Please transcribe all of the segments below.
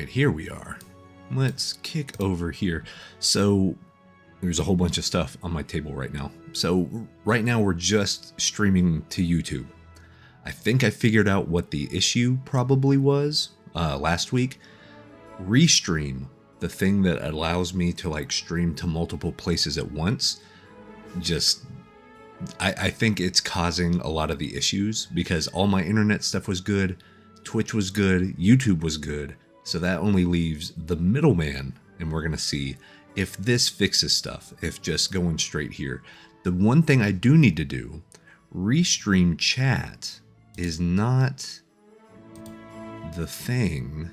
right, here we are. Let's kick over here. So there's a whole bunch of stuff on my table right now. So right now we're just streaming to YouTube. I think I figured out what the issue probably was last week. Restream, the thing that allows me to like stream to multiple places at once, just I think it's causing a lot of the issues because all my internet stuff was good, Twitch was good, YouTube was good. So that only leaves the middleman, and we're going to see if this fixes stuff, if just going straight here. The one thing I do need to do, restream chat is not the thing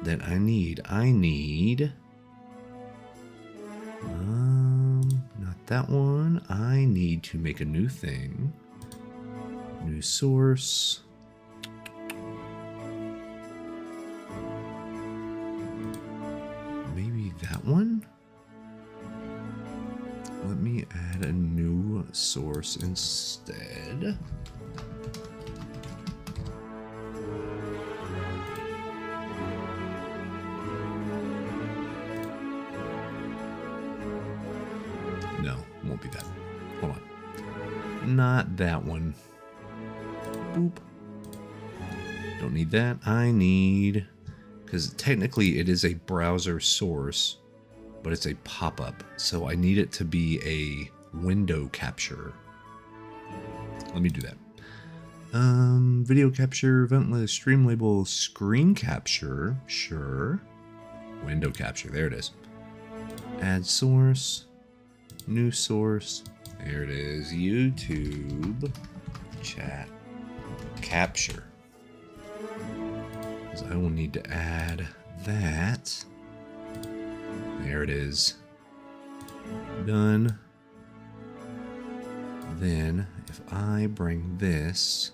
that I need. I need, not that one. I need to make a new thing. New source. Maybe that one? Let me add a new source instead. No, won't be that. Hold on. Not that one. Boop. Don't need that. I need... because technically it is a browser source, but it's a pop-up. So I need it to be a window capture. Let me do that. Video capture, event list, stream label, screen capture. Sure. Window capture. There it is. Add source. New source. There it is. YouTube chat capture. Because I will need to add that. There it is. Done. Then, if I bring this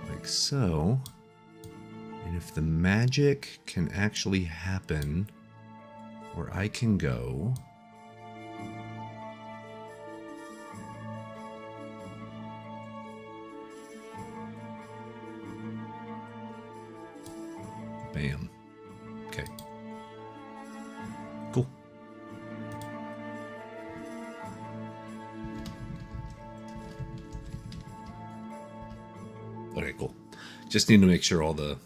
like so, and if the magic can actually happen where I can go bam. Okay. Cool. Okay, cool. Just need to make sure all the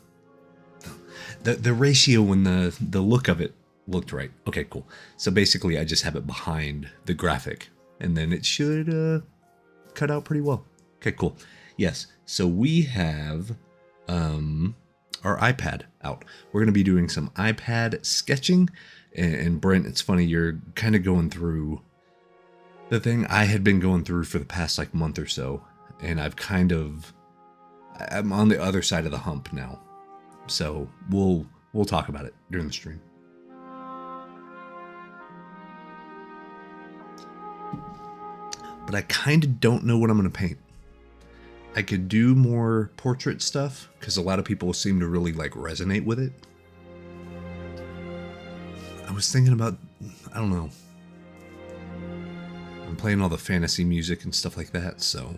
ratio and the look of it looked right. Okay, cool. So basically I just have it behind the graphic and then it should cut out pretty well. Okay, cool. Yes. So we have our iPad out. We're going to be doing some iPad sketching. And Brent, it's funny, you're kind of going through the thing I had been going through for the past like month or so. And I'm on the other side of the hump now. So we'll talk about it during the stream. But I kind of don't know what I'm going to paint. I could do more portrait stuff because a lot of people seem to really like resonate with it. I was thinking about, I don't know. I'm playing all the fantasy music and stuff like that, so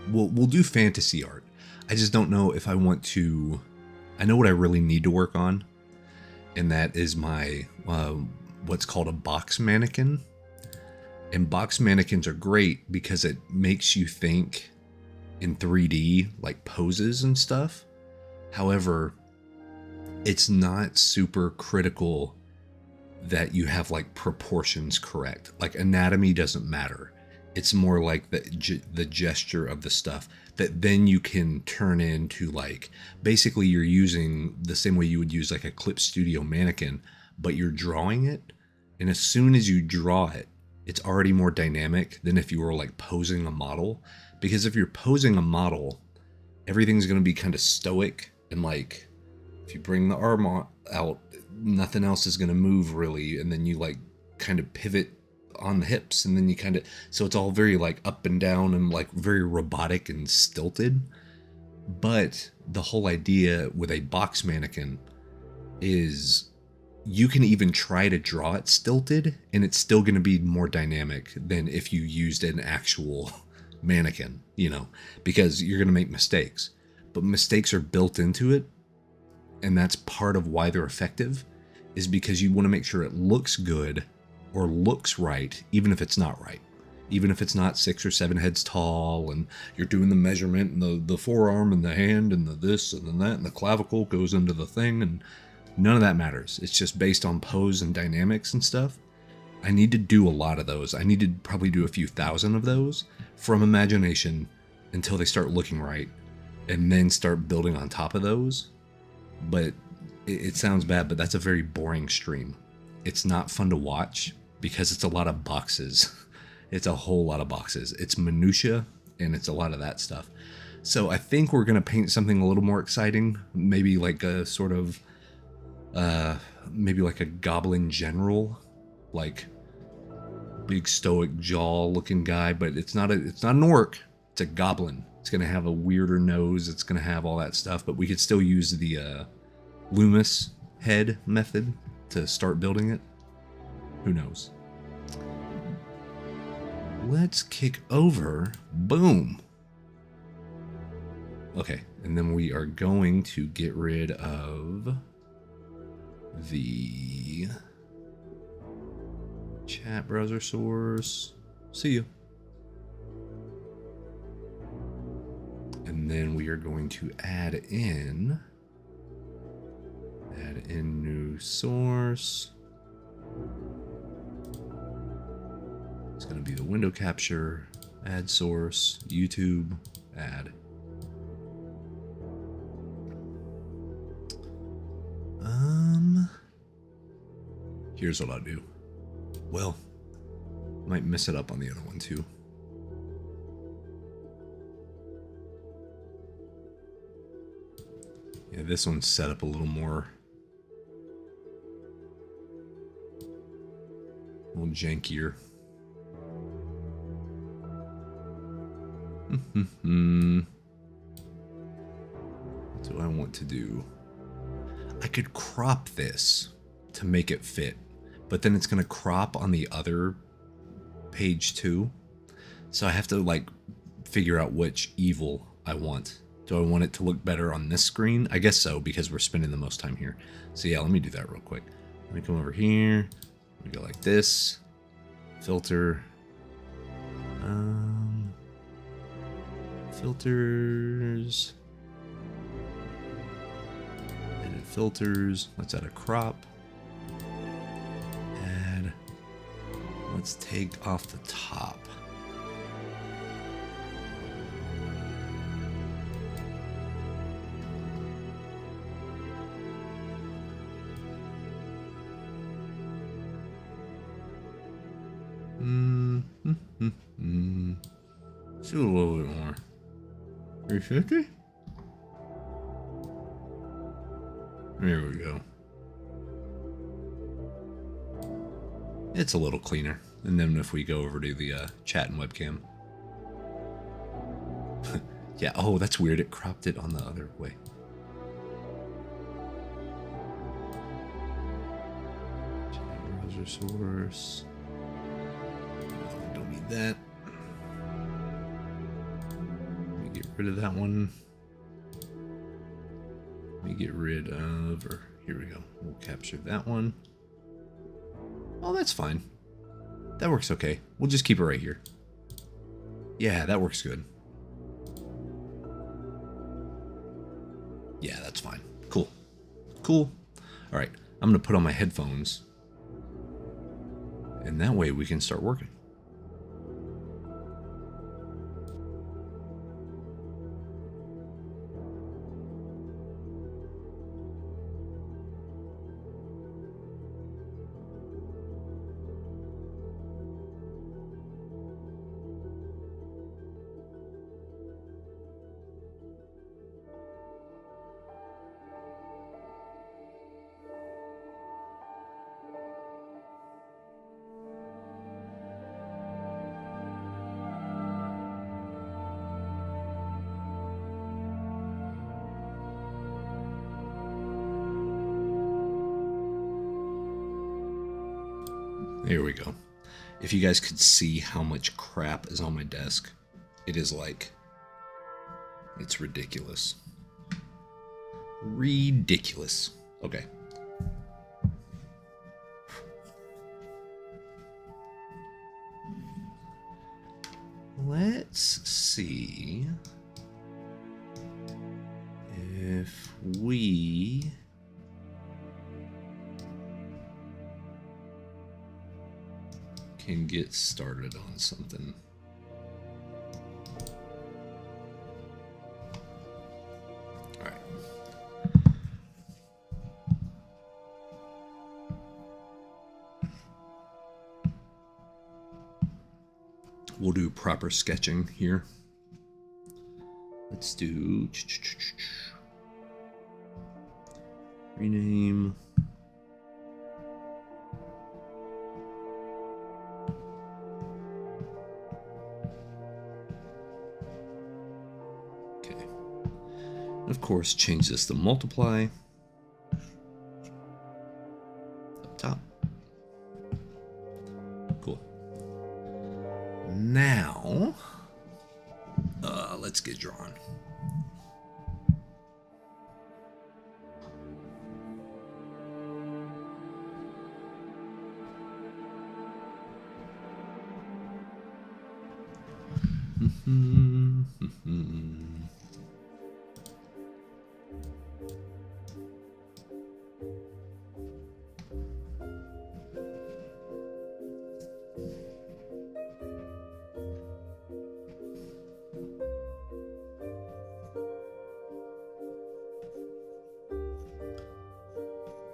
we'll do fantasy art. I just don't know if I want to. I know what I really need to work on, and that is my what's called a box mannequin. And box mannequins are great because it makes you think in 3D, like poses and stuff. However, it's not super critical that you have like proportions correct. Like anatomy doesn't matter. It's more like the gesture of the stuff that then you can turn into like, basically you're using the same way you would use like a Clip Studio mannequin, but you're drawing it. And as soon as you draw it, it's already more dynamic than if you were like posing a model. Because if you're posing a model, everything's going to be kind of stoic. And like, if you bring the arm out, nothing else is going to move really. And then you like kind of pivot on the hips. And then you kind of, so it's all very like up and down and like very robotic and stilted. But the whole idea with a box mannequin is you can even try to draw it stilted and it's still going to be more dynamic than if you used an actual mannequin, you know, because you're going to make mistakes. but mistakes are built into it, and that's part of why they're effective, is because you want to make sure it looks good or looks right, even if it's not right. Even if it's not 6 or 7 heads tall, and you're doing the measurement, and the forearm and the hand and the this and then that, and the clavicle goes into the thing, and none of that matters. It's just based on pose and dynamics and stuff. I need to do a lot of those. I need to probably do a few thousand of those from imagination until they start looking right, and then start building on top of those. But it sounds bad, but that's a very boring stream. It's not fun to watch because it's a lot of boxes. It's a whole lot of boxes. It's minutia, and it's a lot of that stuff. So I think we're going to paint something a little more exciting. Maybe like a sort of, maybe like a goblin general, like big stoic jaw looking guy, but it's not an orc. It's a goblin. It's going to have a weirder nose. It's going to have all that stuff, but we could still use the Loomis head method to start building it. Who knows? Let's kick over. Boom. Okay, and then we are going to get rid of the chat browser source. See you. And then we are going to add in new source. It's going to be the window capture, add source, YouTube, add. Here's what I'll do. Well, might mess it up on the other one too. Yeah, this one's set up a little more. A little jankier. What do I want to do? I could crop this to make it fit, but then it's going to crop on the other page too. So I have to like figure out which evil I want. Do I want it to look better on this screen? I guess so, because we're spending the most time here. So yeah, let me do that real quick. Let me come over here. We go like this. Filter. Filters. Edit filters. Let's add a crop. Add. Let's take off the top. Let's do a little bit more. 350? There we go. It's a little cleaner. And then if we go over to the chat and webcam. Yeah, oh, that's weird. It cropped it on the other way. Browser source. No, don't need that. Let me get rid of that one. Let me get rid of, or here we go. We'll capture that one. Oh, that's fine. That works okay. We'll just keep it right here. Yeah, that works good. Yeah, that's fine. Cool. Cool. All right, I'm going to put on my headphones. And that way we can start working. Here we go. If you guys could see how much crap is on my desk, it is like, it's ridiculous. Ridiculous. Okay. Let's see if we can get started on something. All right. We'll do proper sketching here. Let's do rename. Okay. Of course, change this to multiply. Up top. Cool. Now, let's get drawn.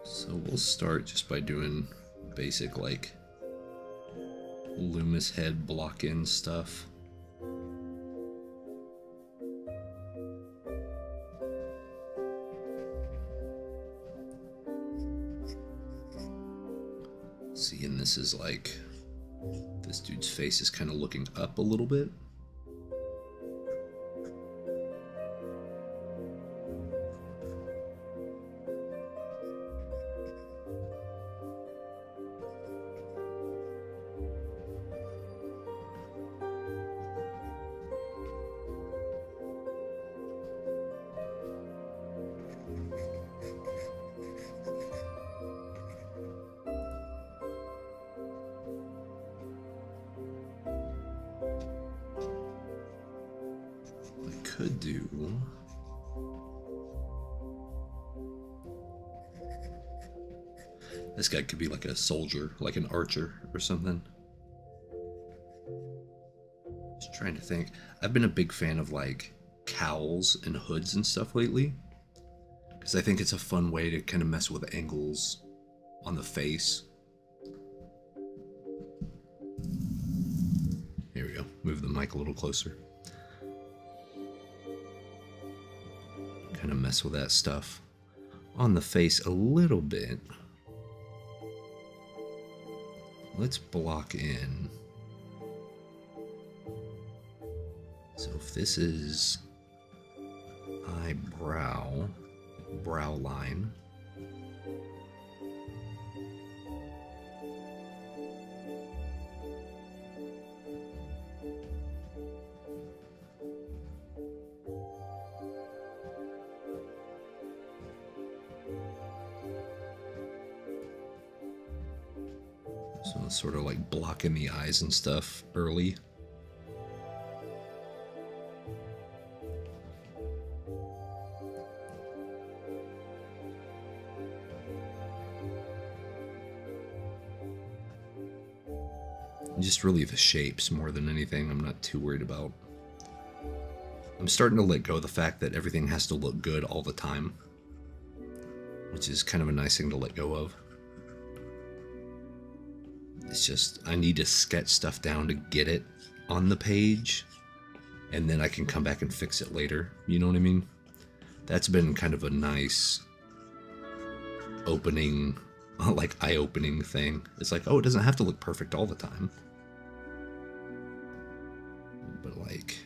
So we'll start just by doing basic like Loomis head block in stuff. See, and this is like, this dude's face is kind of looking up a little bit. Could do. This guy could be like a soldier, like an archer or something. Just trying to think. I've been a big fan of like cowls and hoods and stuff lately, because I think it's a fun way to kind of mess with angles on the face. Here we go. Move the mic a little closer. Kind of mess with that stuff on the face a little bit. Let's block in. So if this is eyebrow, brow line. So it's sort of like blocking the eyes and stuff early. Just really the shapes more than anything I'm not too worried about. I'm starting to let go of the fact that everything has to look good all the time, which is kind of a nice thing to let go of. It's just, I need to sketch stuff down to get it on the page, and then I can come back and fix it later. You know what I mean? That's been kind of a nice opening, like eye-opening thing. It's like, oh, it doesn't have to look perfect all the time. But like,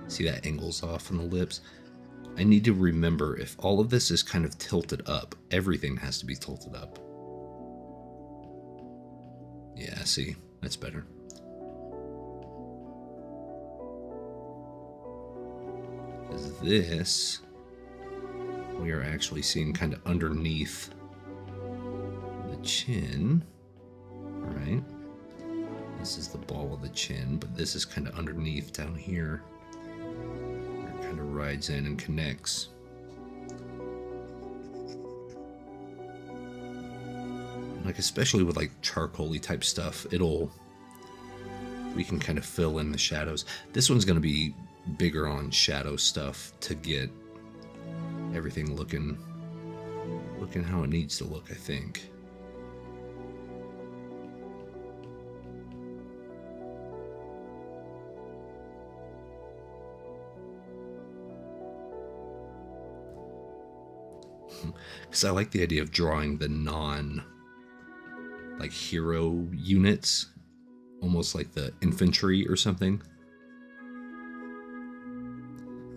see that angle's off on the lips. I need to remember if all of this is kind of tilted up, everything has to be tilted up. Yeah, see, that's better. Because this, we are actually seeing kind of underneath the chin, right? This is the ball of the chin, but this is kind of underneath down here. It kind of rides in and connects. Like, especially with like charcoal-y type stuff, we can kind of fill in the shadows. This one's going to be bigger on shadow stuff to get everything looking how it needs to look, I think. Because I like the idea of drawing the like hero units, almost like the infantry or something.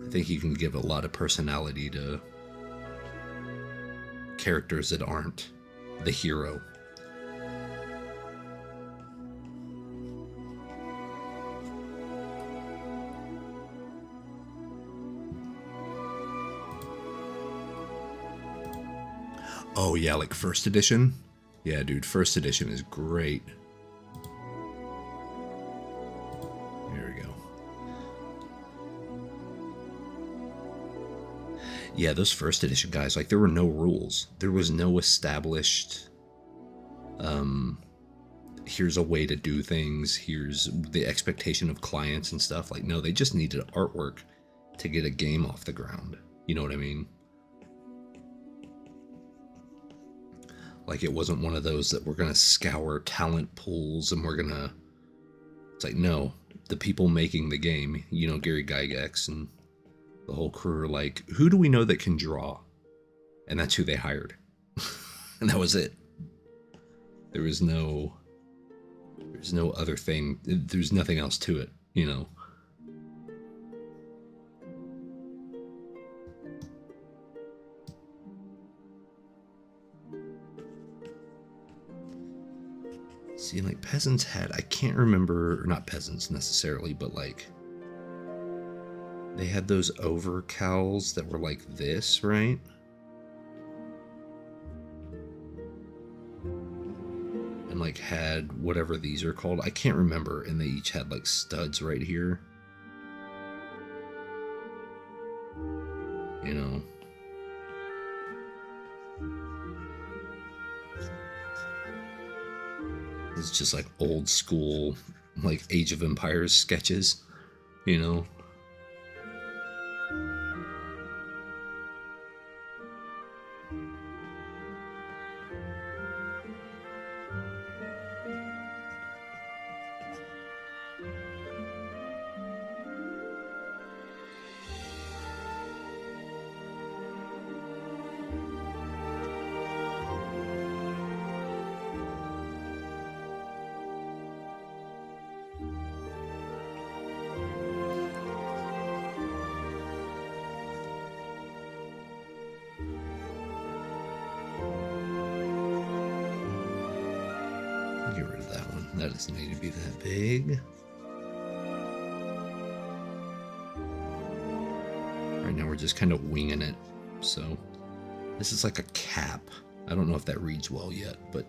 I think you can give a lot of personality to characters that aren't the hero. Oh yeah, like first edition? Yeah, dude, first edition is great. There we go. Yeah, those first edition guys, like there were no rules. There was no established, here's a way to do things, here's the expectation of clients and stuff. Like, no, they just needed artwork to get a game off the ground. You know what I mean? Like, it wasn't one of those that we're going to scour talent pools and we're going to... It's like, no, the people making the game, you know, Gary Gygax and the whole crew are like, who do we know that can draw? And that's who they hired. And that was it. There's no other thing. There's nothing else to it, you know. See, like, peasants had, I can't remember, or not peasants necessarily, but like, they had those overcowls that were like this, right? And like had whatever these are called, I can't remember, and they each had like studs right here. You know? It's just like old school, like Age of Empires sketches, you know? Get rid of that one. That doesn't need to be that big. Right now we're just kind of winging it. So this is like a cap. I don't know if that reads well yet, but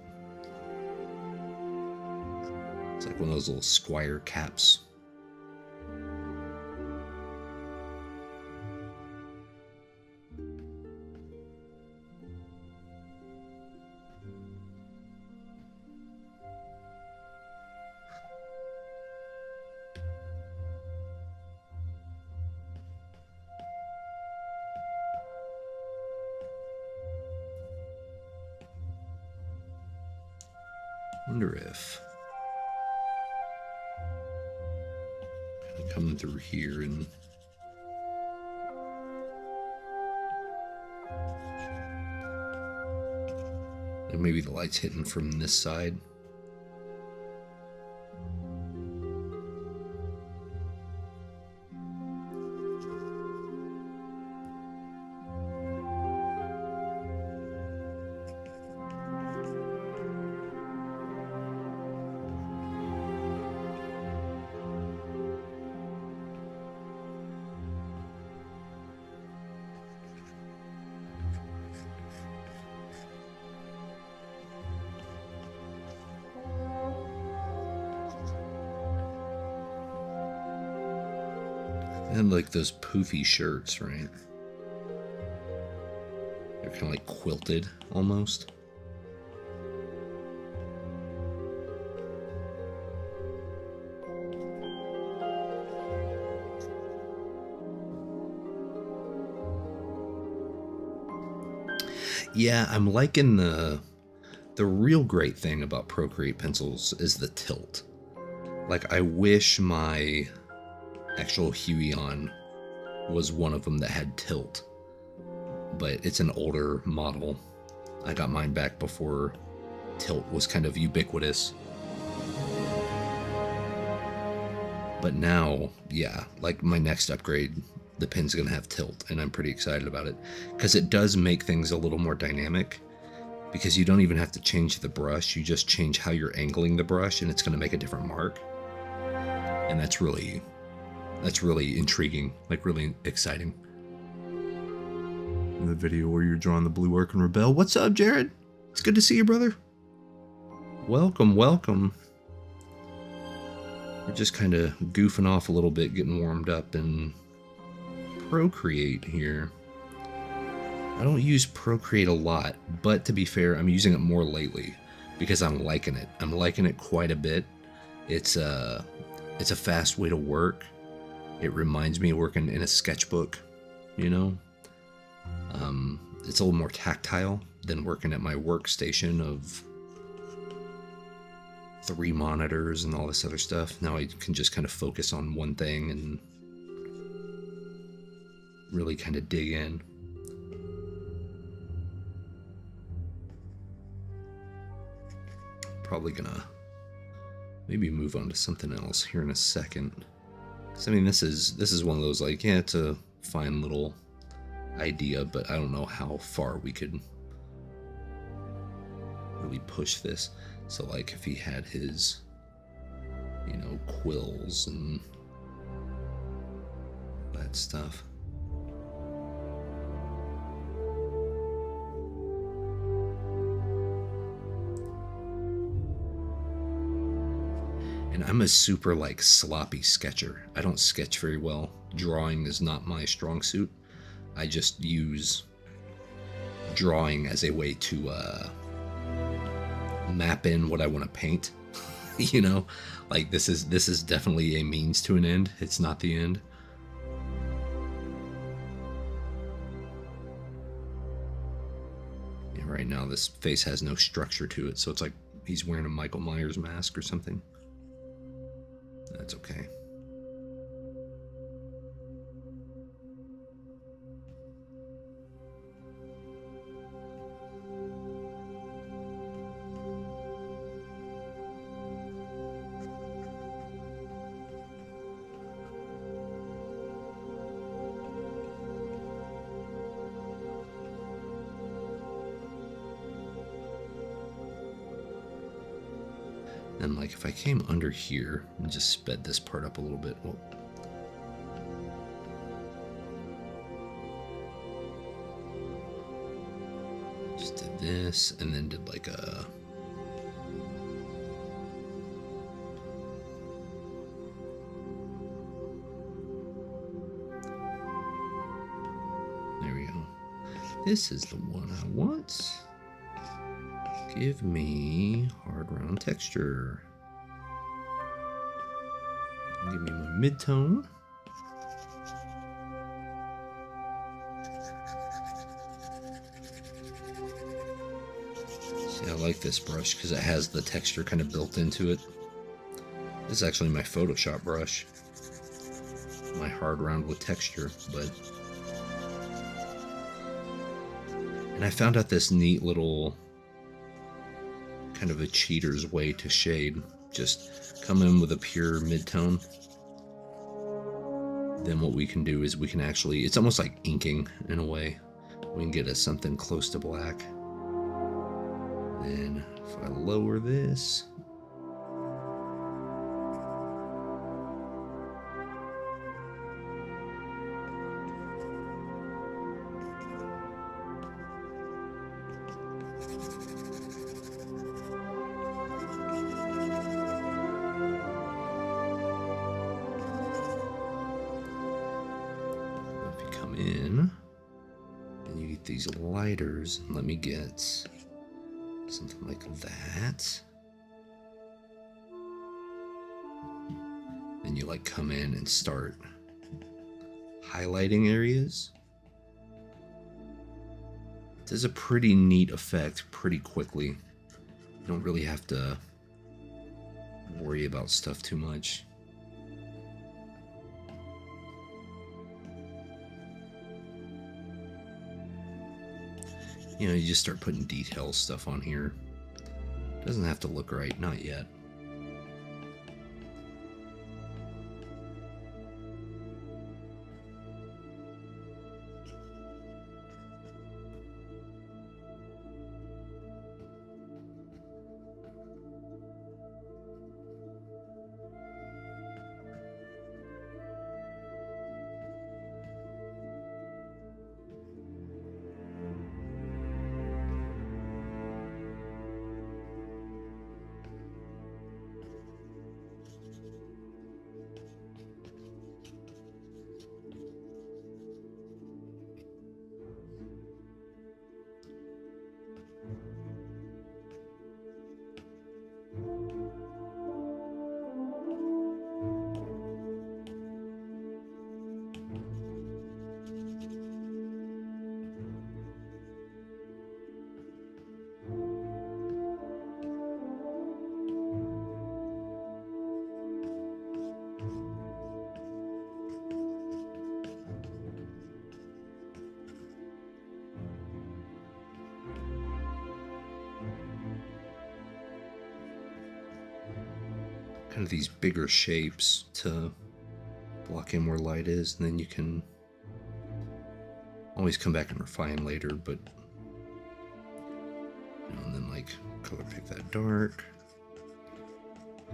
it's like one of those little squire caps. Wonder if kind of coming through here and maybe the light's hitting from this side. And like those poofy shirts, right? They're kind of like quilted almost. Yeah, I'm liking the real great thing about Procreate pencils is the tilt. Like, I wish my actual Huion was one of them that had tilt, but it's an older model. I got mine back before tilt was kind of ubiquitous. But now, yeah, like my next upgrade, the pin's gonna have tilt, and I'm pretty excited about it because it does make things a little more dynamic, because you don't even have to change the brush, you just change how you're angling the brush and it's gonna make a different mark. And that's really intriguing, like really exciting. In the video where you're drawing the blue Ark and Rebel. What's up, Jared? It's good to see you, brother. Welcome, welcome. We're just kind of goofing off a little bit, getting warmed up in Procreate here. I don't use Procreate a lot, but to be fair, I'm using it more lately because I'm liking it. I'm liking it quite a bit. It's a fast way to work. It reminds me of working in a sketchbook, you know? It's a little more tactile than working at my workstation of 3 monitors and all this other stuff. Now I can just kind of focus on one thing and really kind of dig in. Probably gonna maybe move on to something else here in a second. I mean, this is one of those, like, yeah, it's a fine little idea, but I don't know how far we could really push this. So, like, if he had his, you know, quills and that stuff. And I'm a super, like, sloppy sketcher. I don't sketch very well. Drawing is not my strong suit. I just use drawing as a way to map in what I want to paint. You know, like, this is definitely a means to an end. It's not the end. Yeah, right now this face has no structure to it, so it's like he's wearing a Michael Myers mask or something. That's okay. And like, if I came under here and just sped this part up a little bit, well, just did this and then did like a, there we go. This is the one I want. Give me hard round texture. Give me my mid-tone. See, I like this brush because it has the texture kind of built into it. This is actually my Photoshop brush. My hard round with texture, but... And I found out this neat little... kind of a cheater's way to shade. Just come in with a pure mid-tone. Then what we can do is we can actually, it's almost like inking in a way. We can get us something close to black. Then if I lower this, come in and you get these lighters. Let me get something like that. And you like come in and start highlighting areas. It does a pretty neat effect pretty quickly. You don't really have to worry about stuff too much. You know, you just start putting detail stuff on here. Doesn't have to look right, not yet. Kind of these bigger shapes to block in where light is, and then you can always come back and refine later, but you know, and then like color pick that dark,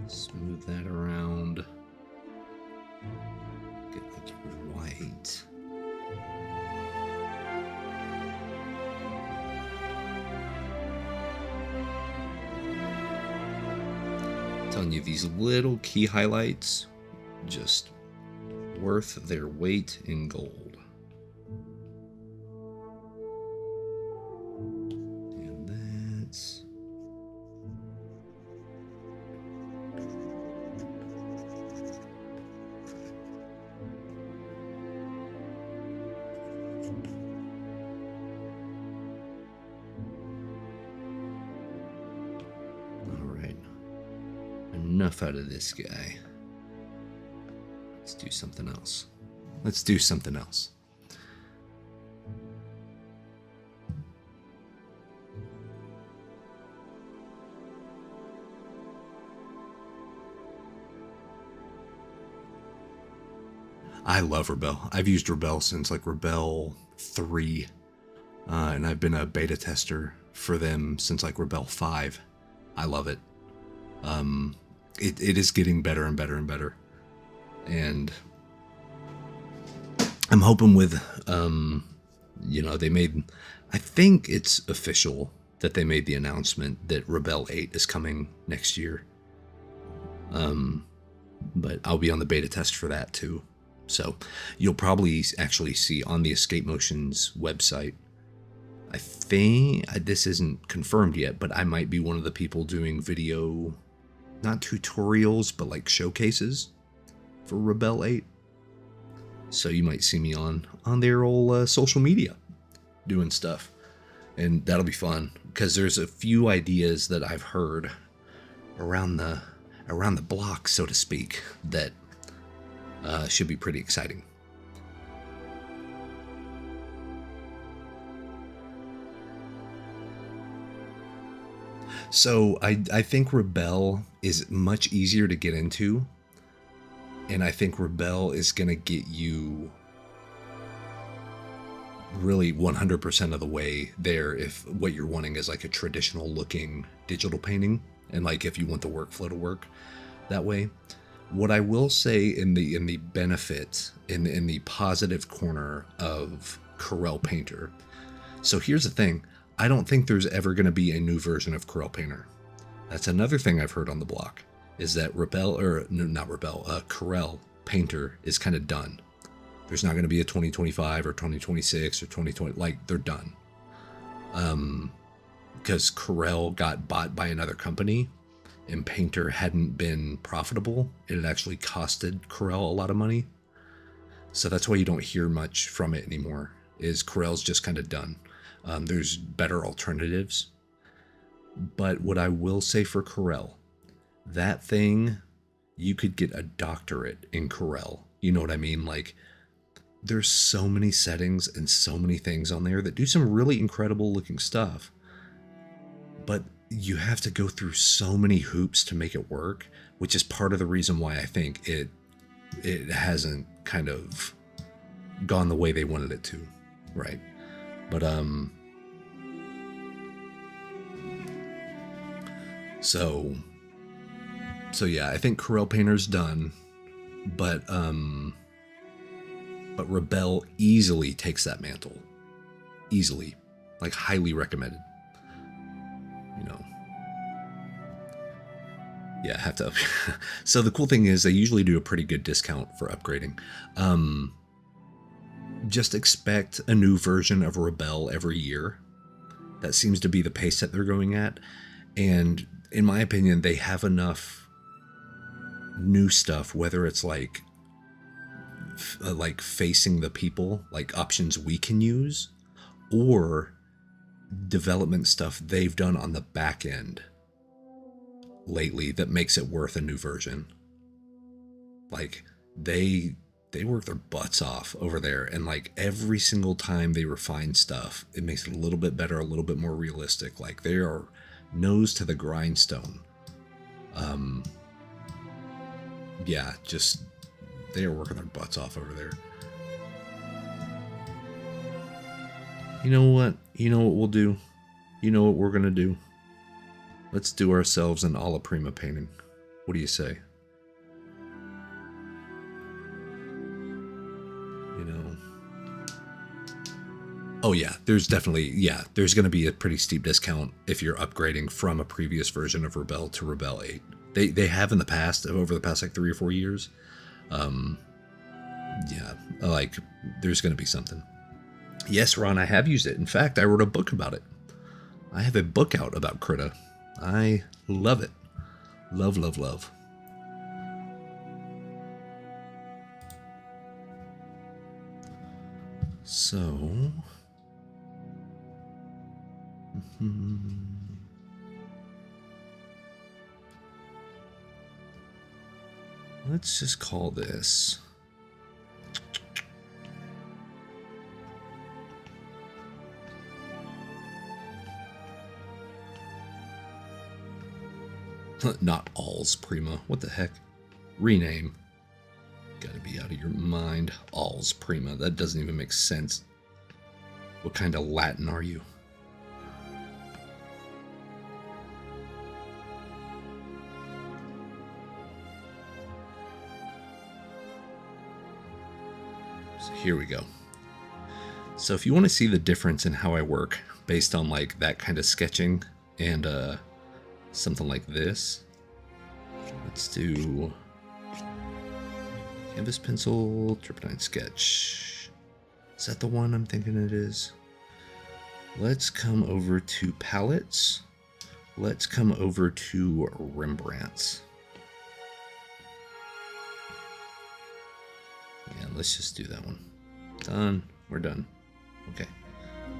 smooth that around, get like white. Telling you, these little key highlights just worth their weight in gold. And that's enough out of this guy. Let's do something else. Let's do something else. I love Rebel. I've used Rebel since like Rebel 3. And I've been a beta tester for them since like Rebel 5. I love it. It is getting better and better and better. And I'm hoping with, you know, they made, I think it's official that they made the announcement that Rebel 8 is coming next year. But I'll be on the beta test for that too. So you'll probably actually see on the Escape Motions website, I think this isn't confirmed yet, but I might be one of the people doing video, not tutorials, but like showcases for Rebel 8. So you might see me on their old social media doing stuff. And that'll be fun because there's a few ideas that I've heard around the block, so to speak, that should be pretty exciting. So I think Rebel is much easier to get into, and I think Rebel is going to get you really 100% of the way there if what you're wanting is like a traditional looking digital painting, and like if you want the workflow to work that way. What I will say in the benefit, in the positive corner of Corel Painter. So here's the thing. I don't think there's ever going to be a new version of Corel Painter. That's another thing I've heard on the block, is that Corel Painter is kind of done. There's not going to be a 2025 or 2026 or 2020. Like, they're done. Because Corel got bought by another company and Painter hadn't been profitable. It had actually costed Corel a lot of money. So that's why you don't hear much from it anymore, is Corel's just kind of done. There's better alternatives. But what I will say for Corel, that thing, you could get a doctorate in Corel. You know what I mean? Like, there's so many settings and so many things on there that do some really incredible looking stuff. But you have to go through so many hoops to make it work, which is part of the reason why I think it hasn't kind of gone the way they wanted it to, right? But so yeah, I think Corel Painter's done, but Rebel easily takes that mantle. Easily. Like, highly recommended. You know. Yeah, I have to. So the cool thing is they usually do a pretty good discount for upgrading. Just expect a new version of Rebel every year. That seems to be the pace that they're going at. And in my opinion, they have enough new stuff, whether it's like facing the people, like options we can use, or development stuff they've done on the back end lately that makes it worth a new version. Like, they work their butts off over there, and like every single time they refine stuff, it makes it a little bit better, a little bit more realistic. Like, they are nose to the grindstone. Yeah, just they are working their butts off over there. You know what? You know what we'll do? You know what we're gonna do? Let's do ourselves an alla prima painting. What do you say? You know. Oh yeah, there's going to be a pretty steep discount if you're upgrading from a previous version of Rebel to Rebel 8. They have in the past, over the past like 3 or 4 years. Yeah, like, there's going to be something. Yes, Ron, I have used it. In fact, I wrote a book about it. I have a book out about Krita. I love it. Love, love, love. So... let's just call this... not all's prima. What the heck? Rename. Gotta be out of your mind. All's prima. That doesn't even make sense. What kind of Latin are you? So here we go. So if you want to see the difference in how I work based on like that kind of sketching and something like this, let's do canvas pencil, turpentine sketch. Is that the one I'm thinking it is? Let's come over to palettes. Let's come over to Rembrandts. Yeah, let's just do that one. Done. We're done. Okay.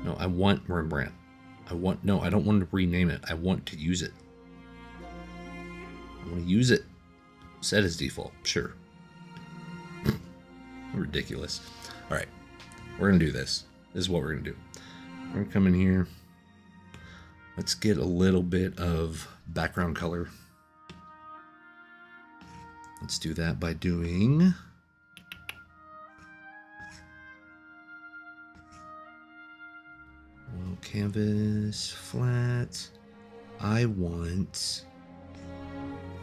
No, I want Rembrandt. No, I don't want to rename it. I want to use it. I want to use it. Set as default. Sure. Ridiculous. All right. We're going to do this. This is what we're going to do. We're going to come in here. Let's get a little bit of background color. Let's do that by doing... well, canvas, flat. I want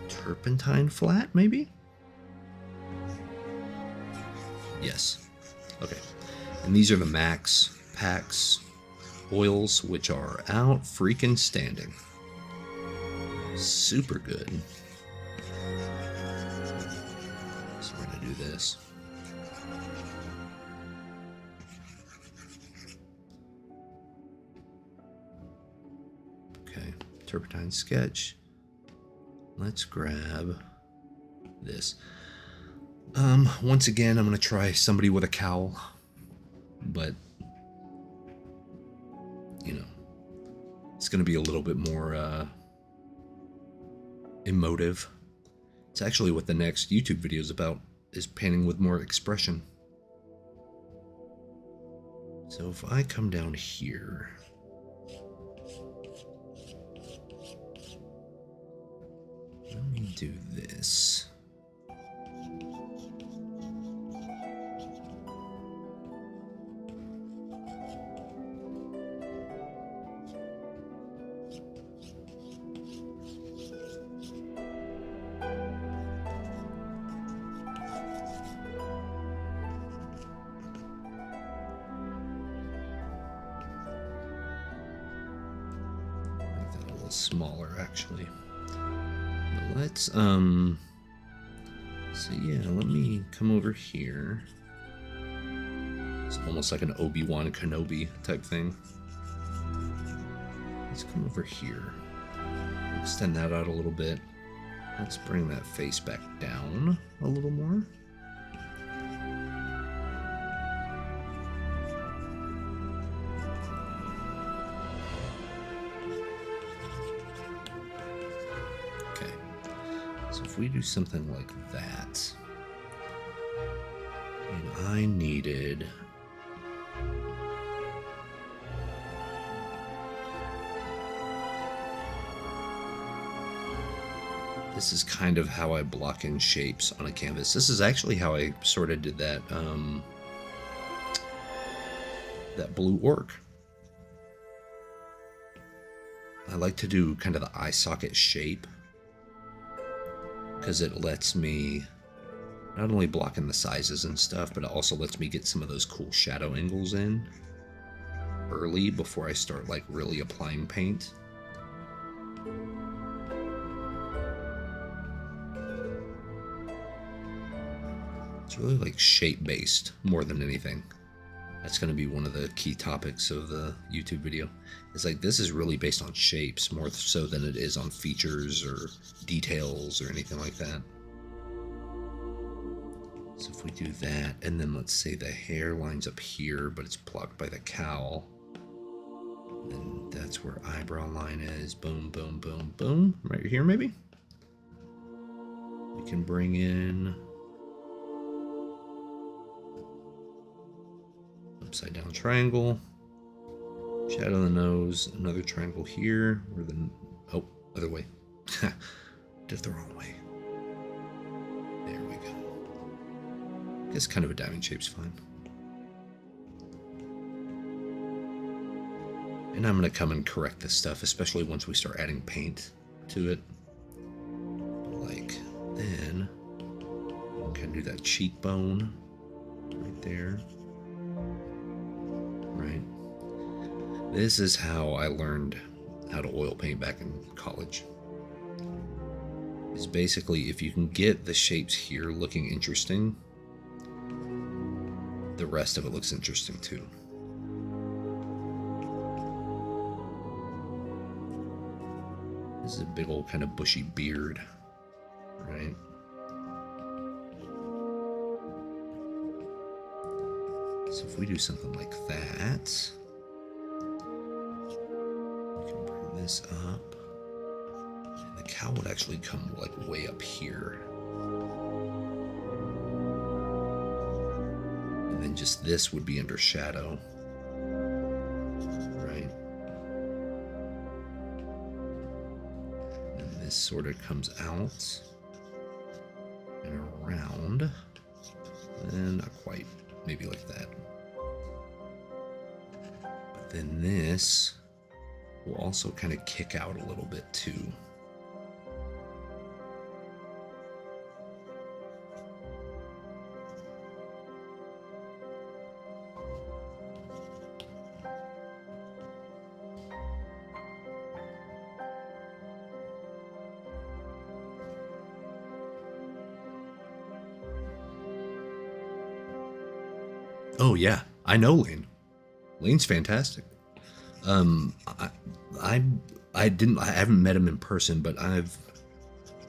turpentine flat, maybe? Yes. Okay. And these are the Max Packs oils, which are out freaking standing. Super good. So we're going to do this. Okay, turpentine sketch. Let's grab this. Once again, I'm going to try somebody with a cowl, but, you know, it's going to be a little bit more emotive. It's actually what the next YouTube video is about, is painting with more expression. So if I come down here, let me do this. Smaller actually, but let's so yeah, let me come over here. It's almost like an Obi-Wan Kenobi type thing. Let's come over here, extend that out a little bit. Let's bring that face back down a little more. If we do something like that, and I needed this is kind of how I block in shapes on a canvas. This is actually how I sort of did that that blue orc. I like to do kind of the eye socket shape, because it lets me not only block in the sizes and stuff, but it also lets me get some of those cool shadow angles in early before I start like really applying paint. It's really like shape based more than anything. That's going to be one of the key topics of the YouTube video. It's like, this is really based on shapes more so than it is on features or details or anything like that. So if we do that, and then let's say the hair lines up here, but it's blocked by the cowl, then that's where eyebrow line is. Boom, boom, boom, boom. Right here, maybe? We can bring in upside down triangle, shadow the nose, another triangle here, where the, oh, other way. Did it the wrong way. There we go. I guess kind of a diamond shape's fine. And I'm going to come and correct this stuff, especially once we start adding paint to it. Like, then we can do that cheekbone right there. Right. This is how I learned how to oil paint back in college. Is basically, if you can get the shapes here looking interesting, the rest of it looks interesting too. This is a big old kind of bushy beard, right? So if we do something like that, we can bring this up, and the cow would actually come like way up here. And then just this would be under shadow, right? And this sort of comes out and around, and not quite, maybe like that. But then this will also kind of kick out a little bit too. Oh yeah, I know Lane. Lane's fantastic. I I haven't met him in person, but I've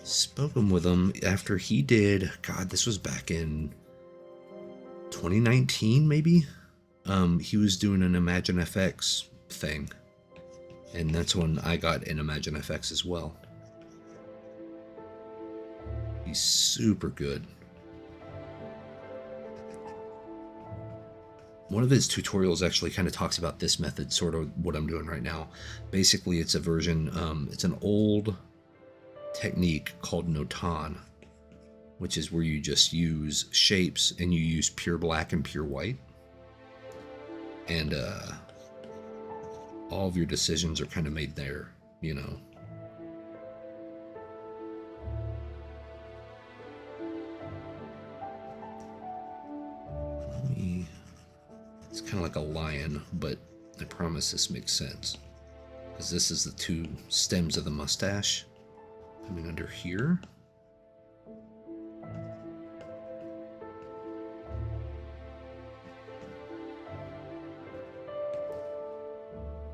spoken with him after he did, God, this was back in 2019, maybe? He was doing an Imagine FX thing. And that's when I got in Imagine FX as well. He's super good. One of his tutorials actually kind of talks about this method, sort of what I'm doing right now. Basically, it's a version, it's an old technique called notan, which is where you just use shapes and you use pure black and pure white. And all of your decisions are kind of made there, you know. It's kind of like a lion, but I promise this makes sense. Because this is the two stems of the mustache coming under here.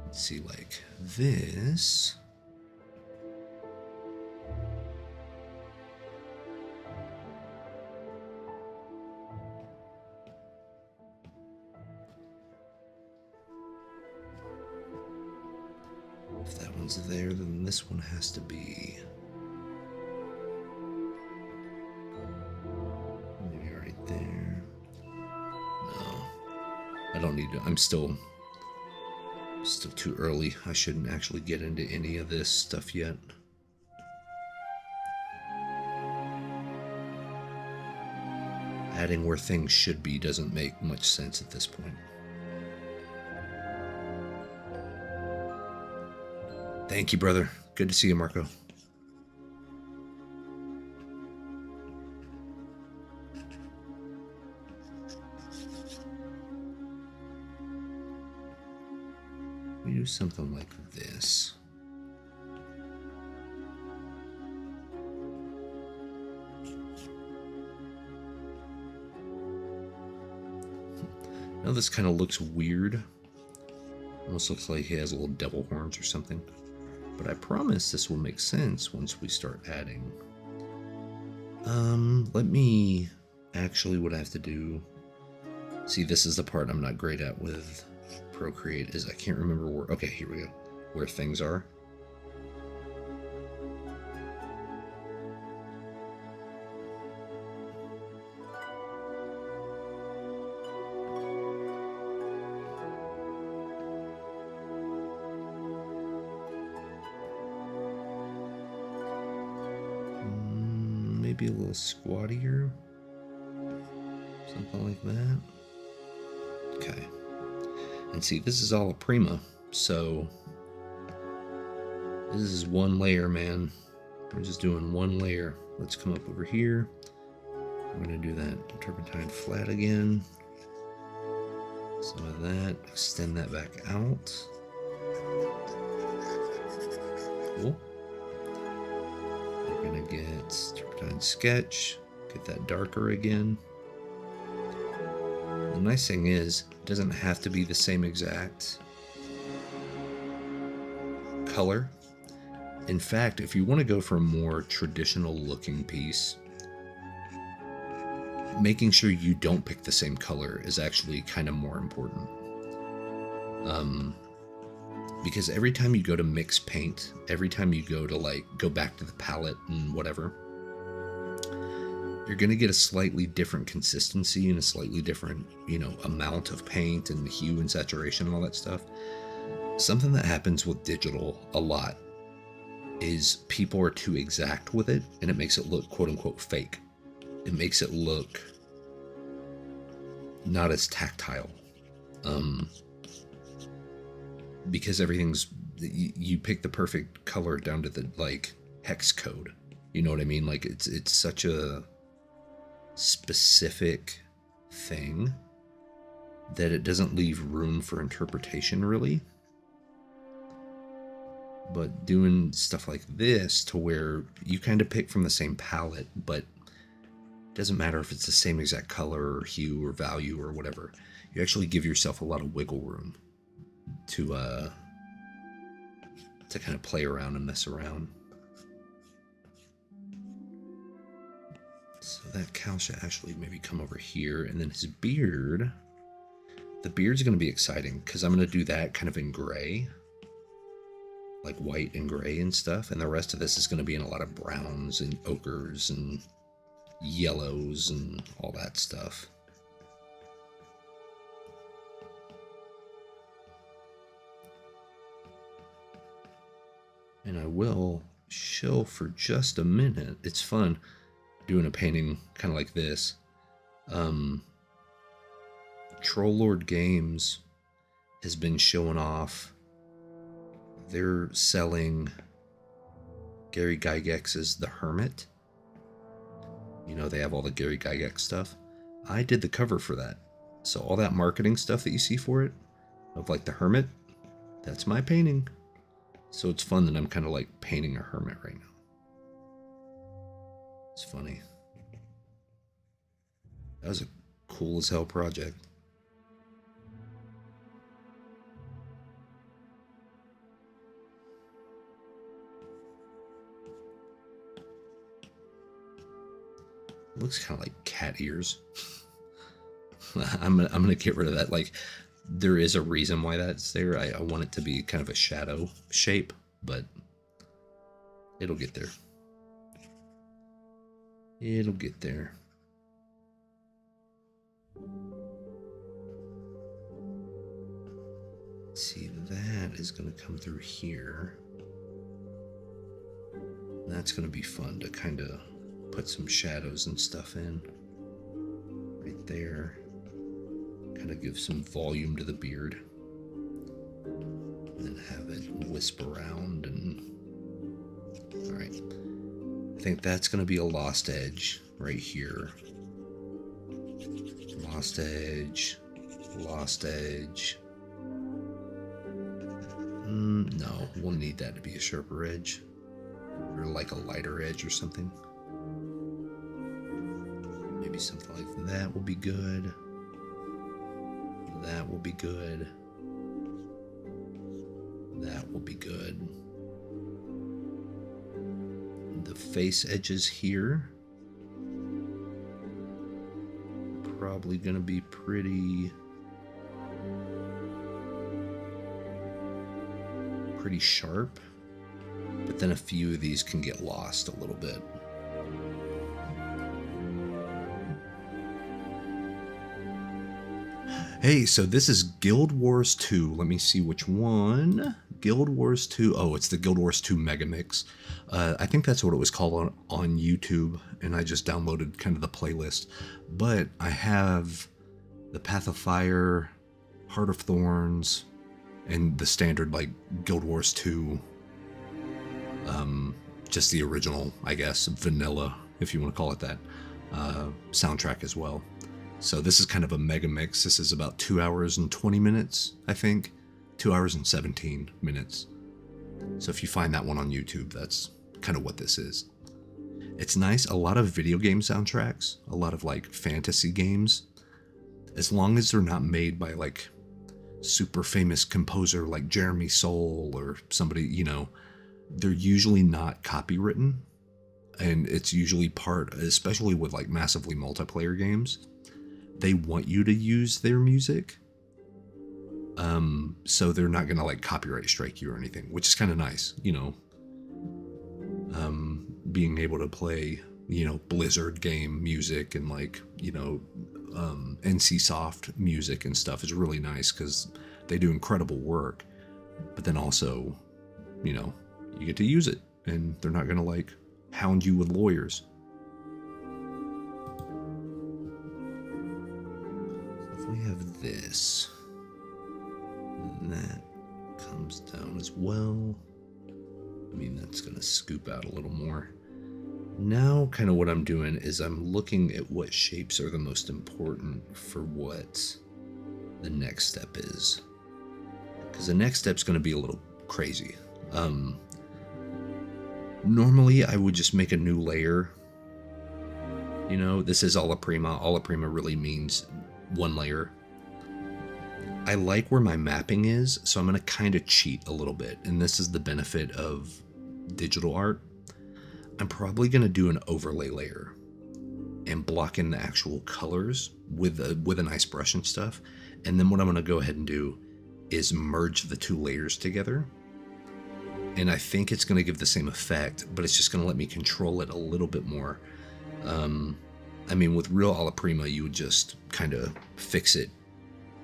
Let's see, like this. If that one's there, then this one has to be maybe right there. No, I don't need to. I'm still too early. I shouldn't actually get into any of this stuff yet. Adding where things should be doesn't make much sense at this point. Thank you, brother. Good to see you, Marco. We do something like this. Now this kind of looks weird. Almost looks like he has little devil horns or something. But I promise this will make sense once we start adding. Let me... Actually, what I have to do... See, this is the part I'm not great at with Procreate, is I can't remember where... Okay, here we go. Where things are. Maybe a little squattier. Something like that. Okay. And see, this is all a prima, so this is one layer, man. We're just doing one layer. Let's come up over here. I'm gonna do that turpentine flat again. Some of that, extend that back out. Cool. We're gonna get turpentine sketch, get that darker again. The nice thing is, it doesn't have to be the same exact color. In fact, if you want to go for a more traditional looking piece, making sure you don't pick the same color is actually kind of more important. Because every time you go to mix paint, every time you go to like go back to the palette and whatever, you're going to get a slightly different consistency and a slightly different, you know, amount of paint and the hue and saturation and all that stuff. Something that happens with digital a lot is people are too exact with it, and it makes it look quote unquote fake. It makes it look not as tactile. Because everything's, you pick the perfect color down to the like hex code. You know what I mean? Like it's such a specific thing that it doesn't leave room for interpretation really. But doing stuff like this to where you kind of pick from the same palette, but it doesn't matter if it's the same exact color or hue or value or whatever. You actually give yourself a lot of wiggle room to to kind of play around and mess around. So that cow should actually maybe come over here, and then his beard. The beard's going to be exciting because I'm going to do that kind of in gray, like white and gray and stuff, and the rest of this is going to be in a lot of browns and ochres and yellows and all that stuff. And I will show for just a minute. It's fun doing a painting kind of like this. Troll Lord Games has been showing off. They're selling Gary Gygax's The Hermit. You know, they have all the Gary Gygax stuff. I did the cover for that. So all that marketing stuff that you see for it, of like The Hermit, that's my painting. So it's fun that I'm kind of like painting a hermit right now. It's funny. That was a cool as hell project. Looks kind of like cat ears. I'm gonna get rid of that. Like, there is a reason why that's there. I want it to be kind of a shadow shape, but it'll get there. It'll get there. Let's see, that is going to come through here. That's going to be fun to kind of put some shadows and stuff in right there. Kind of give some volume to the beard. And then have it wisp around and... Alright. I think that's going to be a lost edge right here. Lost edge. Lost edge. No, we'll need that to be a sharper edge. Or like a lighter edge or something. Maybe something like that will be good. That will be good. That will be good. The face edges here, probably gonna be pretty sharp, but then a few of these can get lost a little bit. Hey, so this is Guild Wars 2. Let me see which one. Guild Wars 2. Oh, it's the Guild Wars 2 Mega Mix. I think that's what it was called on YouTube, and I just downloaded kind of the playlist. But I have the Path of Fire, Heart of Thorns, and the standard, like, Guild Wars 2. Just the original, I guess, vanilla, if you want to call it that, soundtrack as well. So this is kind of a mega mix. This is about 2 hours and 20 minutes, I think. 2 hours and 17 minutes. So if you find that one on YouTube, that's kind of what this is. It's nice. A lot of video game soundtracks, a lot of like fantasy games, as long as they're not made by like super famous composer like Jeremy Soule or somebody, you know, they're usually not copywritten. And it's usually part, especially with like massively multiplayer games, they want you to use their music. So they're not gonna like copyright strike you or anything, which is kind of nice, you know. Being able to play, you know, Blizzard game music and like, you know, NCSoft music and stuff is really nice because they do incredible work. But then also, you know, you get to use it and they're not gonna like hound you with lawyers. So if we have this, and that comes down as well. I mean, that's gonna scoop out a little more. Now, kind of what I'm doing is I'm looking at what shapes are the most important for what the next step is. Because the next step's gonna be a little crazy. Normally, I would just make a new layer. You know, this is alla prima. Alla prima really means one layer. I like where my mapping is, so I'm going to kind of cheat a little bit. And this is the benefit of digital art. I'm probably going to do an overlay layer and block in the actual colors with a nice brush and stuff. And then what I'm going to go ahead and do is merge the two layers together. And I think it's going to give the same effect, but it's just going to let me control it a little bit more. I mean, with real alla prima, you would just kind of fix it,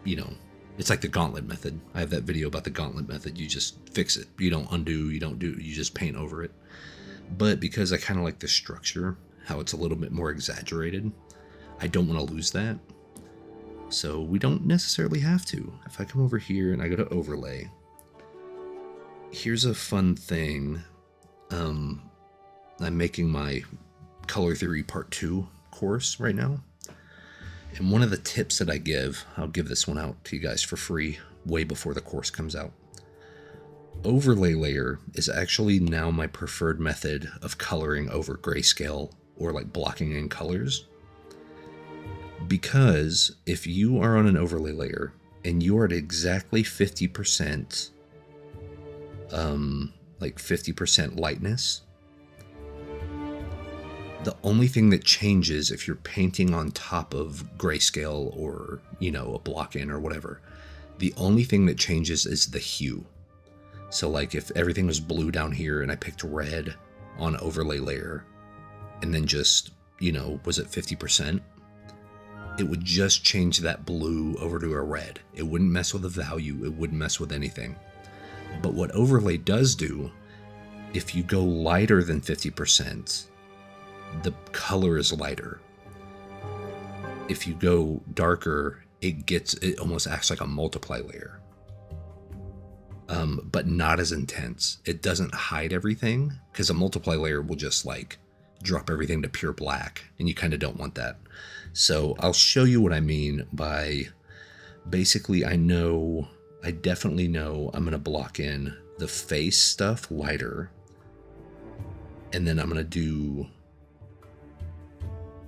you know. It's like the gauntlet method. I have that video about the gauntlet method. You just fix it. You don't undo, you don't do, you just paint over it. But because I kind of like the structure, how it's a little bit more exaggerated, I don't want to lose that. So we don't necessarily have to. If I come over here and I go to overlay, here's a fun thing. I'm making my color theory part 2 course right now. And one of the tips that I give, I'll give this one out to you guys for free way before the course comes out. Overlay layer is actually now my preferred method of coloring over grayscale or like blocking in colors. Because if you are on an overlay layer and you are at exactly 50%, like 50% lightness, the only thing that changes if you're painting on top of grayscale or, you know, a block in or whatever, the only thing that changes is the hue. So like if everything was blue down here and I picked red on overlay layer and then just, you know, was it 50%? It would just change that blue over to a red. It wouldn't mess with the value. It wouldn't mess with anything. But what overlay does do, if you go lighter than 50%, the color is lighter. If you go darker, it almost acts like a multiply layer. But not as intense. It doesn't hide everything, because a multiply layer will just like drop everything to pure black, and you kind of don't want that. So I'll show you what I mean by basically I definitely know I'm going to block in the face stuff lighter, and then I'm going to do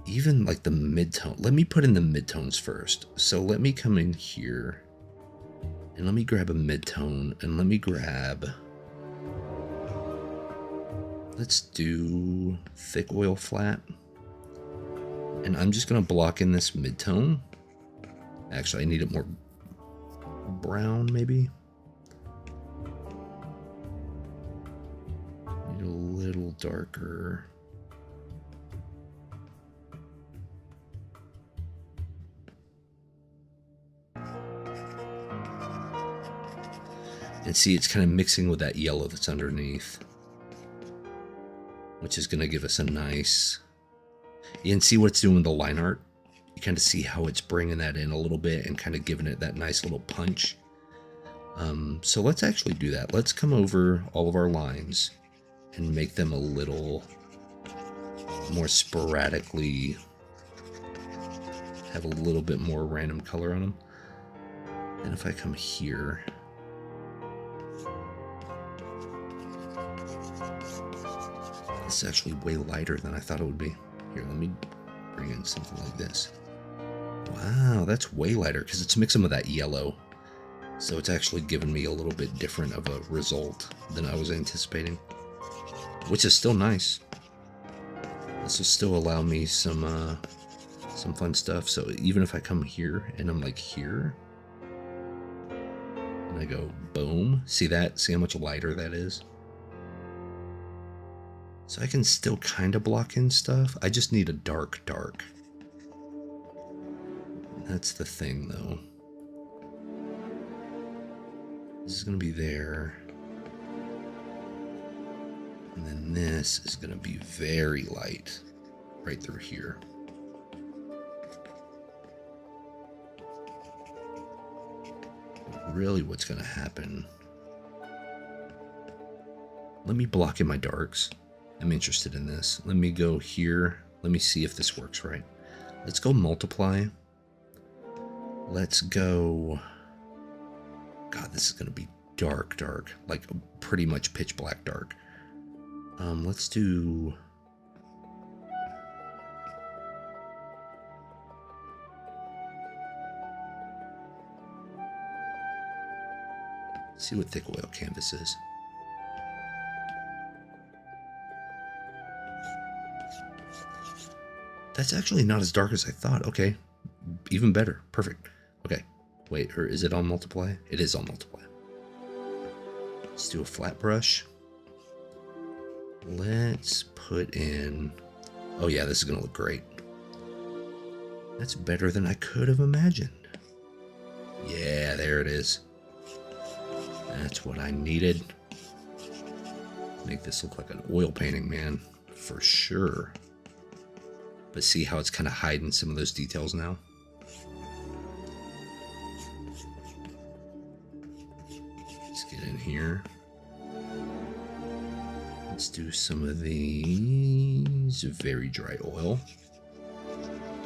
even like the midtone. Let me put in the midtones first. So let me come in here and let me grab a midtone and let me grab, let's do thick oil flat. And I'm just going to block in this midtone. Actually, I need it more brown maybe. Need a little darker. And see, it's kind of mixing with that yellow that's underneath, which is going to give us a nice... You can see what it's doing with the line art. You kind of see how it's bringing that in a little bit and kind of giving it that nice little punch. So let's actually do that. Let's come over all of our lines and make them a little more sporadically, have a little bit more random color on them. And if I come here... It's actually way lighter than I thought it would be. Here, let me bring in something like this. Wow, that's way lighter because it's mixing with that yellow. So it's actually giving me a little bit different of a result than I was anticipating. Which is still nice. This will still allow me some fun stuff. So even if I come here and I'm like here, and I go boom, see that? See how much lighter that is? So I can still kind of block in stuff. I just need a dark. That's the thing, though. This is going to be there. And then this is going to be very light right through here. But really what's going to happen... Let me block in my darks. I'm interested in this. Let me go here. Let me see if this works right. Let's go multiply. Let's go... God, this is going to be dark. Like pretty much pitch black dark. Let's do... See what thick oil canvas is. That's actually not as dark as I thought. Okay, even better. Perfect. Okay, wait, or is it on multiply? It is on multiply. Let's do a flat brush. Let's put in... Oh yeah, this is gonna look great. That's better than I could have imagined. Yeah, there it is. That's what I needed. Make this look like an oil painting, man, for sure. But see how it's kind of hiding some of those details now? Let's get in here. Let's do some of these. Very dry oil.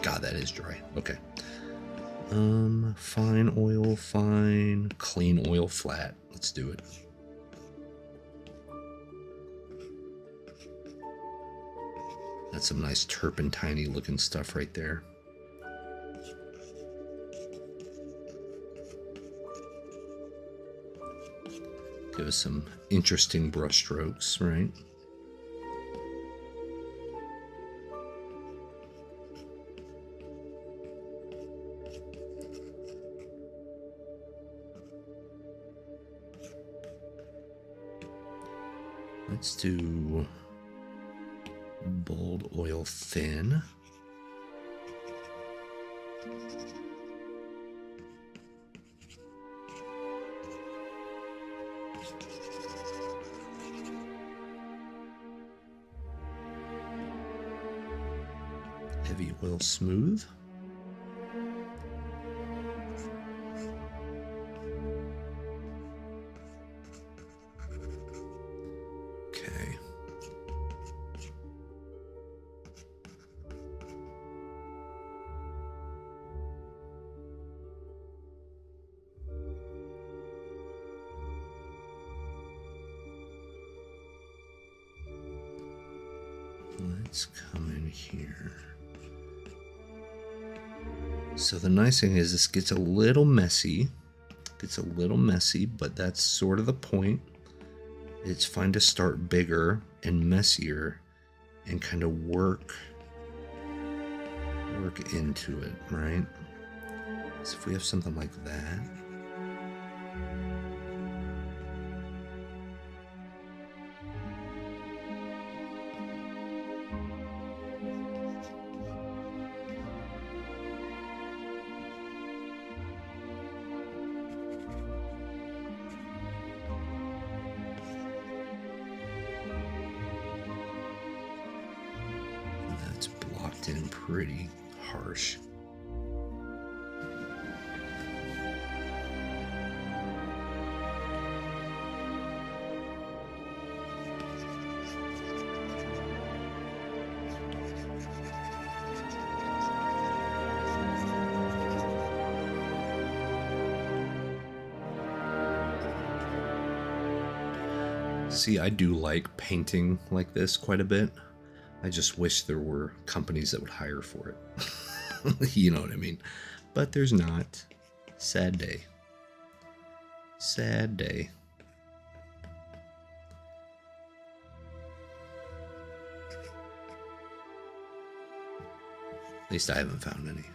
God, that is dry. Okay. Fine oil, fine. Clean oil, flat. Let's do it. That's some nice turpentine-y looking stuff right there. Give us some interesting brush strokes, right? Let's do bold oil thin. Heavy oil smooth. Okay. Let's come in here. So the nice thing is this gets a little messy. But that's sort of the point. It's fine to start bigger and messier and kind of work into it, right? So if we have something like that. That's blocked in pretty harsh. See, I do like painting like this quite a bit. I just wish there were companies that would hire for it. You know what I mean? But there's not. Sad day. Sad day. At least I haven't found any.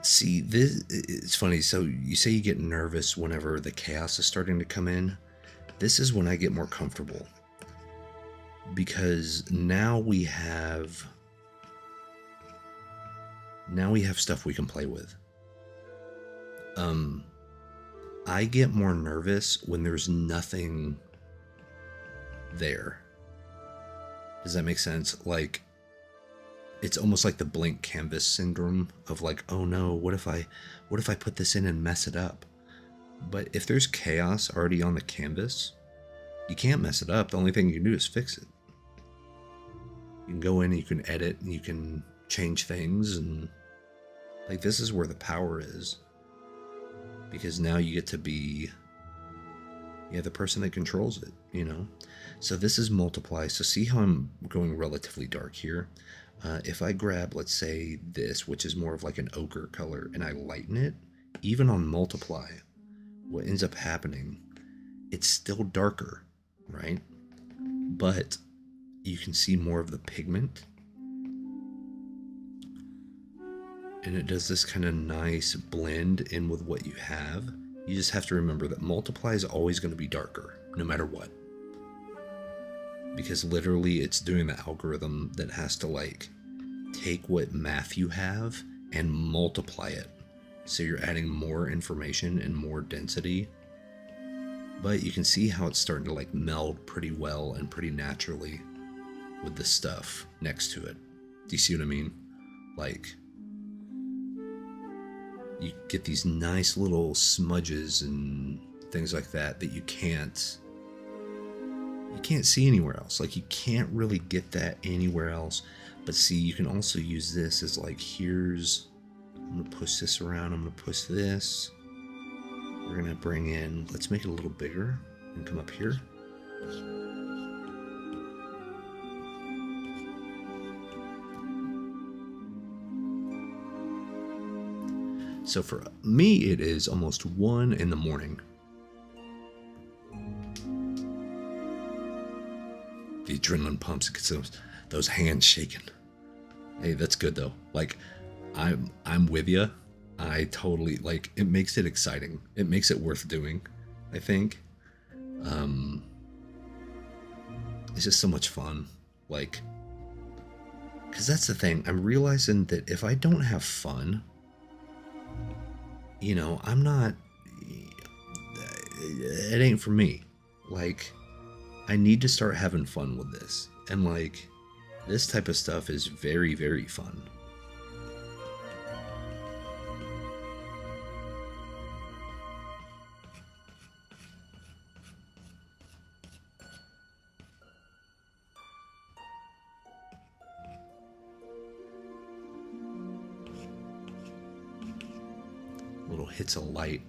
See, this it's funny. So you say you get nervous whenever the chaos is starting to come in. This is when I get more comfortable. Because now we have stuff we can play with. I get more nervous when there's nothing there. Does that make sense? Like, it's almost like the blank canvas syndrome of like, oh no, what if I put this in and mess it up? But if there's chaos already on the canvas, you can't mess it up. The only thing you can do is fix it. You can go in and you can edit and you can change things, and like, this is where the power is. Because now you get to be Yeah, the person that controls it, you know? So this is multiply. So see how I'm going relatively dark here? If I grab, let's say, this, which is more of like an ochre color, and I lighten it, even on multiply, what ends up happening, it's still darker, right? But you can see more of the pigment. And it does this kind of nice blend in with what you have. You just have to remember that multiply is always going to be darker, no matter what. Because literally it's doing the algorithm that has to like take what math you have and multiply it. So you're adding more information and more density. But you can see how it's starting to like meld pretty well and pretty naturally with the stuff next to it. Do you see what I mean? Like, you get these nice little smudges and things like that you can't see anywhere else. Like, you can't really get that anywhere else. But see, you can also use this as like, I'm gonna push this around, I'm gonna push this. We're gonna bring in, let's make it a little bigger and come up here. So for me, it is almost 1 in the morning. The adrenaline pumps, it gets those hands shaking. Hey, that's good though. Like, I'm with you. I totally, like, it makes it exciting. It makes it worth doing, I think. It's just so much fun. Like, because that's the thing. I'm realizing that if I don't have fun, you know, I'm not, it ain't for me. Like, I need to start having fun with this. And like, this type of stuff is very, very fun. Little hits of light.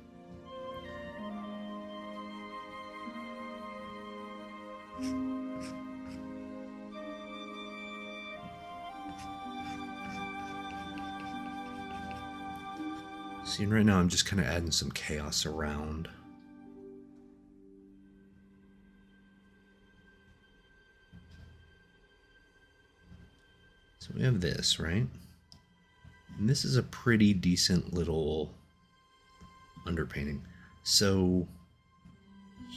See, right now I'm just kind of adding some chaos around. So we have this, right? And this is a pretty decent little underpainting. So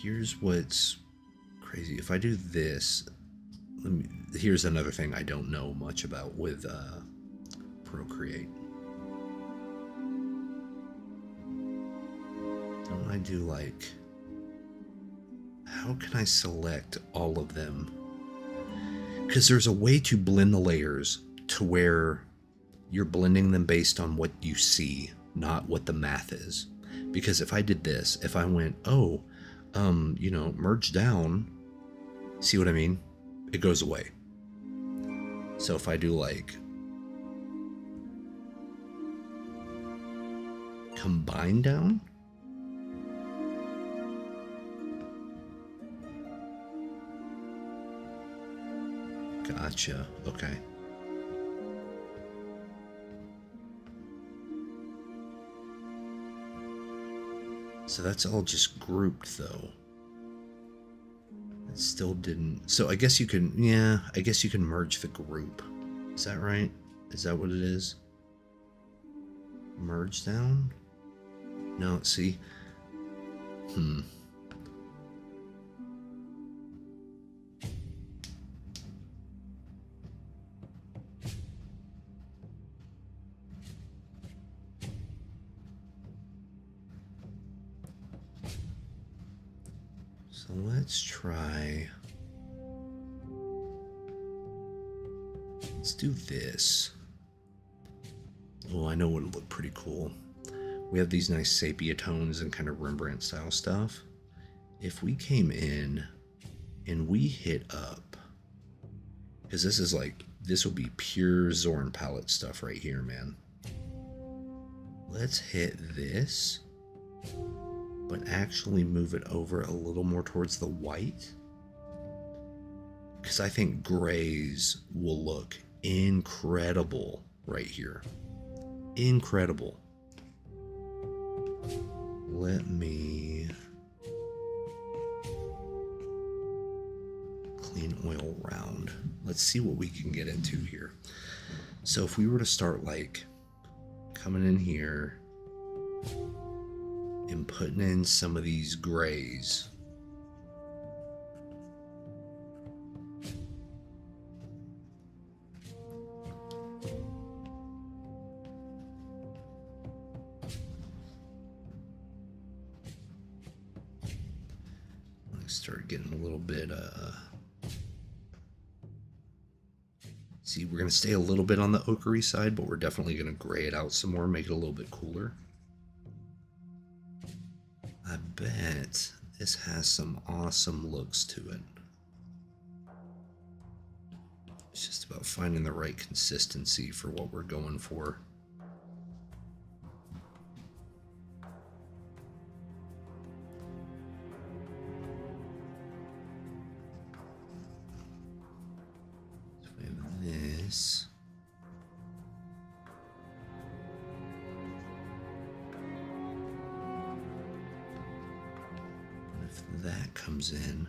here's what's crazy. If I do this, here's another thing I don't know much about with Procreate. Don't I do like, how can I select all of them? Because there's a way to blend the layers to where you're blending them based on what you see, not what the math is. Because if I did this, if I went, you know, merge down, see what I mean? It goes away. So if I do like combine down, gotcha, okay. So that's all just grouped though. It still didn't, so I guess you can, yeah, I guess you can merge the group. Is that right? Is that what it is? Merge down? No, see? So let's try, let's do this. Oh, I know what would look pretty cool. We have these nice sepia tones and kind of Rembrandt style stuff. If we came in and we hit up, because this is like, this will be pure Zorn palette stuff right here, man. Let's hit this. but actually move it over a little more towards the white. Because I think grays will look incredible right here. Incredible. Let me clean oil round. Let's see what we can get into here. So if we were to start like coming in here and putting in some of these grays. Start getting a little bit see, we're going to stay a little bit on the ochre side, but we're definitely going to gray it out some more, make it a little bit cooler. I bet this has some awesome looks to it. It's just about finding the right consistency for what we're going for. This. And if that comes in,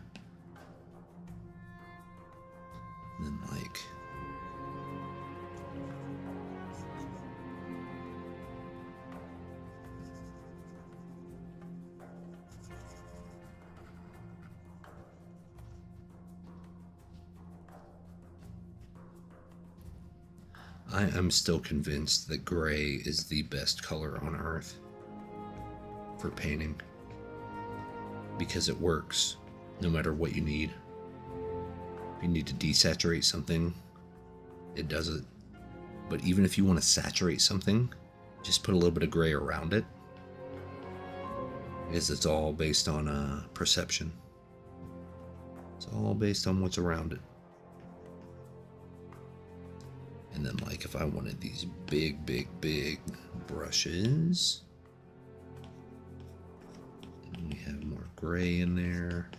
then like I am still convinced that gray is the best color on earth for painting because it works no matter what you need. If you need to desaturate something, it does it. But even if you want to saturate something, just put a little bit of gray around it, because it's all based on perception. It's all based on what's around it. And then like if I wanted these big brushes, and we have more gray in there.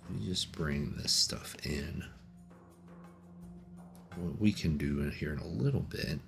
We just bring this stuff in. What we can do in here in a little bit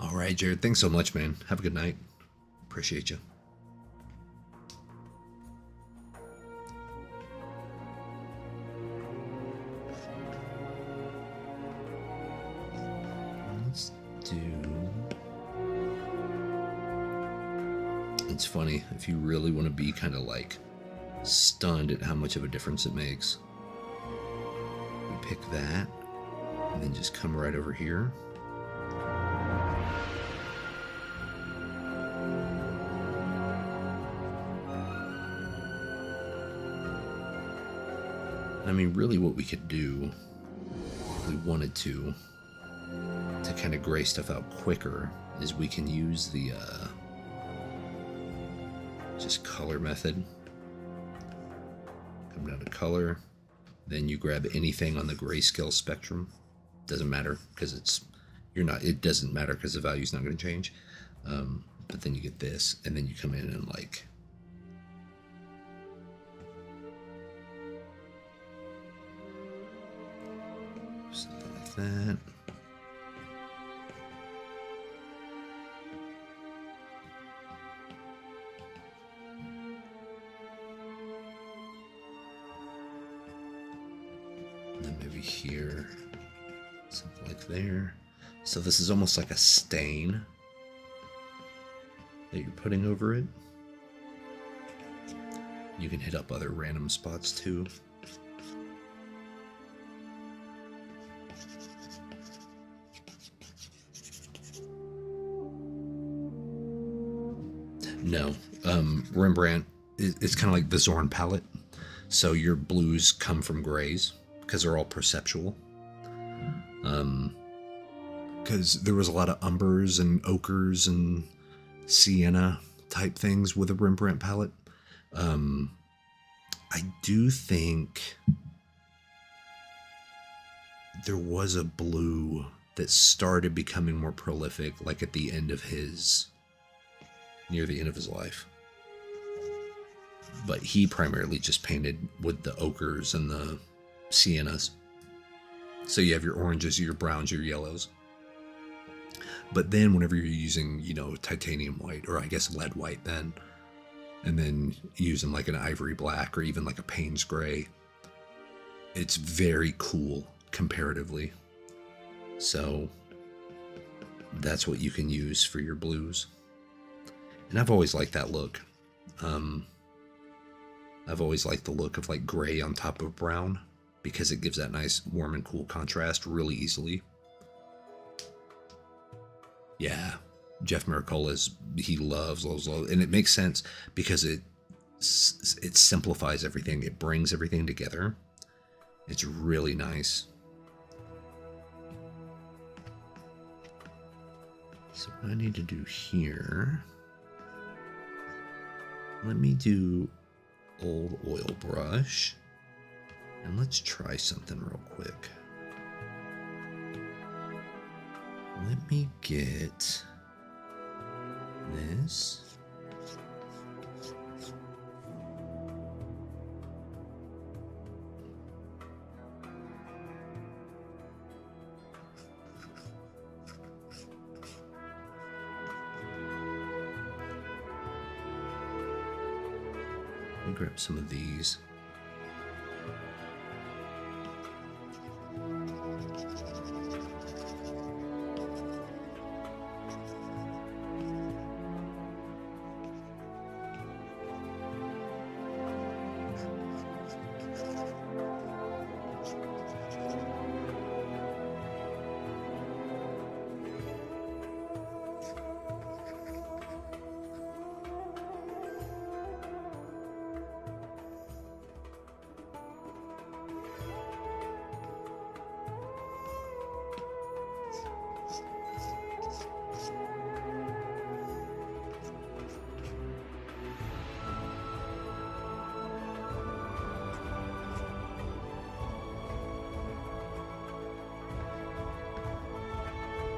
All right, Jared, thanks so much, man. Have a good night. Appreciate you. Let's do... It's funny, if you really want to be kind of like stunned at how much of a difference it makes, we pick that and then just come right over here. I mean, really what we could do, if we wanted to kind of gray stuff out quicker, is we can use the just color method. Come down to color, then you grab anything on the grayscale spectrum. Doesn't matter because it doesn't matter because the value's not going to change. But then you get this, and then you come in and like something like that. And then maybe here, something like there. So this is almost like a stain that you're putting over it. You can hit up other random spots too. No, Rembrandt, it's kind of like the Zorn palette. So your blues come from grays because they're all perceptual. Because there was a lot of umbers and ochres and sienna type things with a Rembrandt palette. I do think there was a blue that started becoming more prolific, like at the end of near the end of his life. But he primarily just painted with the ochres and the siennas. So you have your oranges, your browns, your yellows. But then whenever you're using, titanium white, or I guess lead white then, and then using like an ivory black or even like a Payne's gray, it's very cool comparatively. So that's what you can use for your blues. And I've always liked that look. I've always liked the look of like gray on top of brown because it gives that nice warm and cool contrast really easily. Yeah, Jeff Mercola he loves, and it makes sense because it simplifies everything. It brings everything together. It's really nice. So what I need to do here, let me do old oil brush, and let's try something real quick. Let me get this. Let me grab some of these.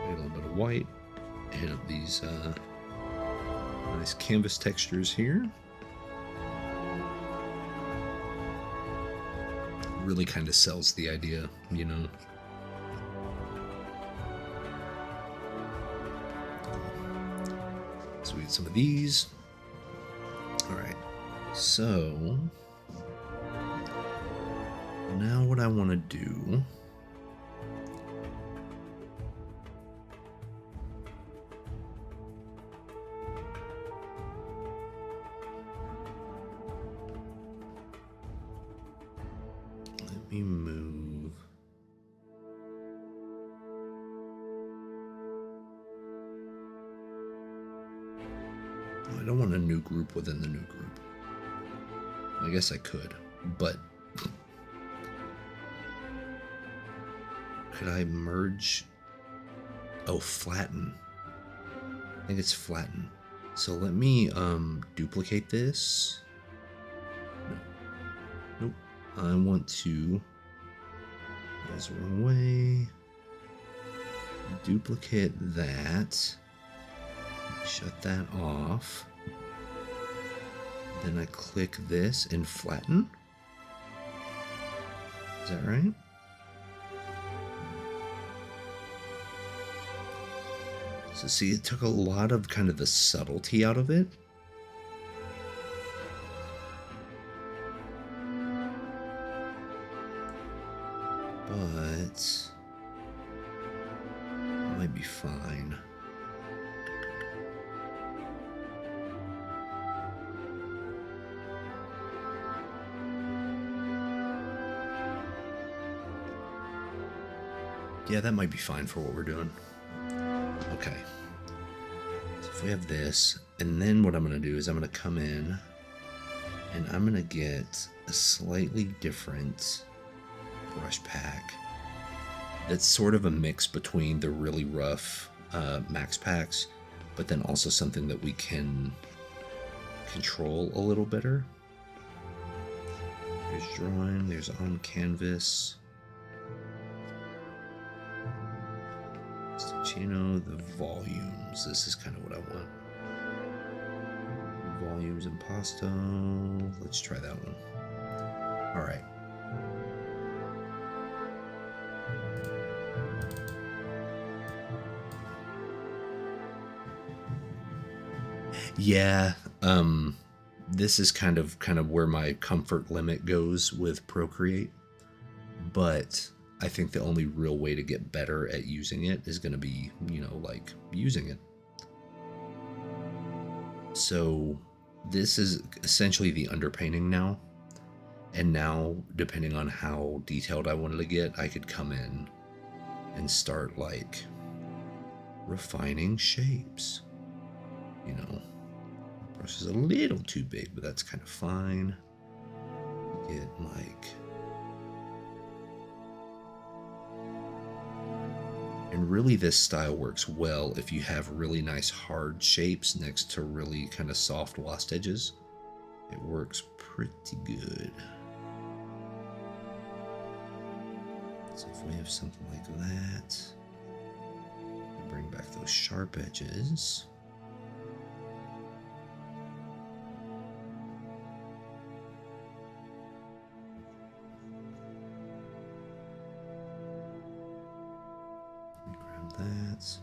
A little bit of white, hit up these nice canvas textures here. Really kind of sells the idea, So we get some of these. All right, so now what I want to do, let me move. I don't want a new group within the new group. I guess I could, but could I merge? Oh, flatten. I think it's flatten. So let me duplicate this. Nope. I want to. That's the wrong way. Duplicate that. Shut that off. Then I click this and flatten. Is that right? So see, it took a lot of kind of the subtlety out of it. But I might might be fine. Yeah, that might be fine for what we're doing. Okay. So if we have this, and then what I'm going to do is I'm going to come in and I'm going to get a slightly different brush pack that's sort of a mix between the really rough max packs, but then also something that we can control a little better. There's drawing, there's on canvas. The volumes. This is kind of what I want. Volumes impasto. Let's try that one. All right. Yeah. This is kind of where my comfort limit goes with Procreate, but I think the only real way to get better at using it is going to be, like using it. So this is essentially the underpainting now. And now, depending on how detailed I wanted to get, I could come in and start like refining shapes. Brush is a little too big, but that's kind of fine. Get like... And really this style works well if you have really nice hard shapes next to really kind of soft washed edges. It works pretty good. So if we have something like that, bring back those sharp edges. That.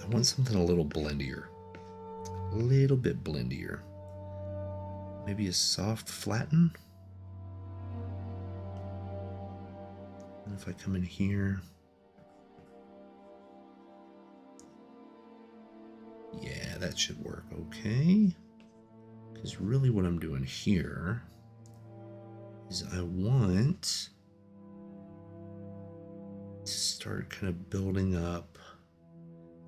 I want something a little blendier. A little bit blendier. Maybe a soft flatten. If I come in here, yeah, that should work okay. Because really what I'm doing here is I want to start kind of building up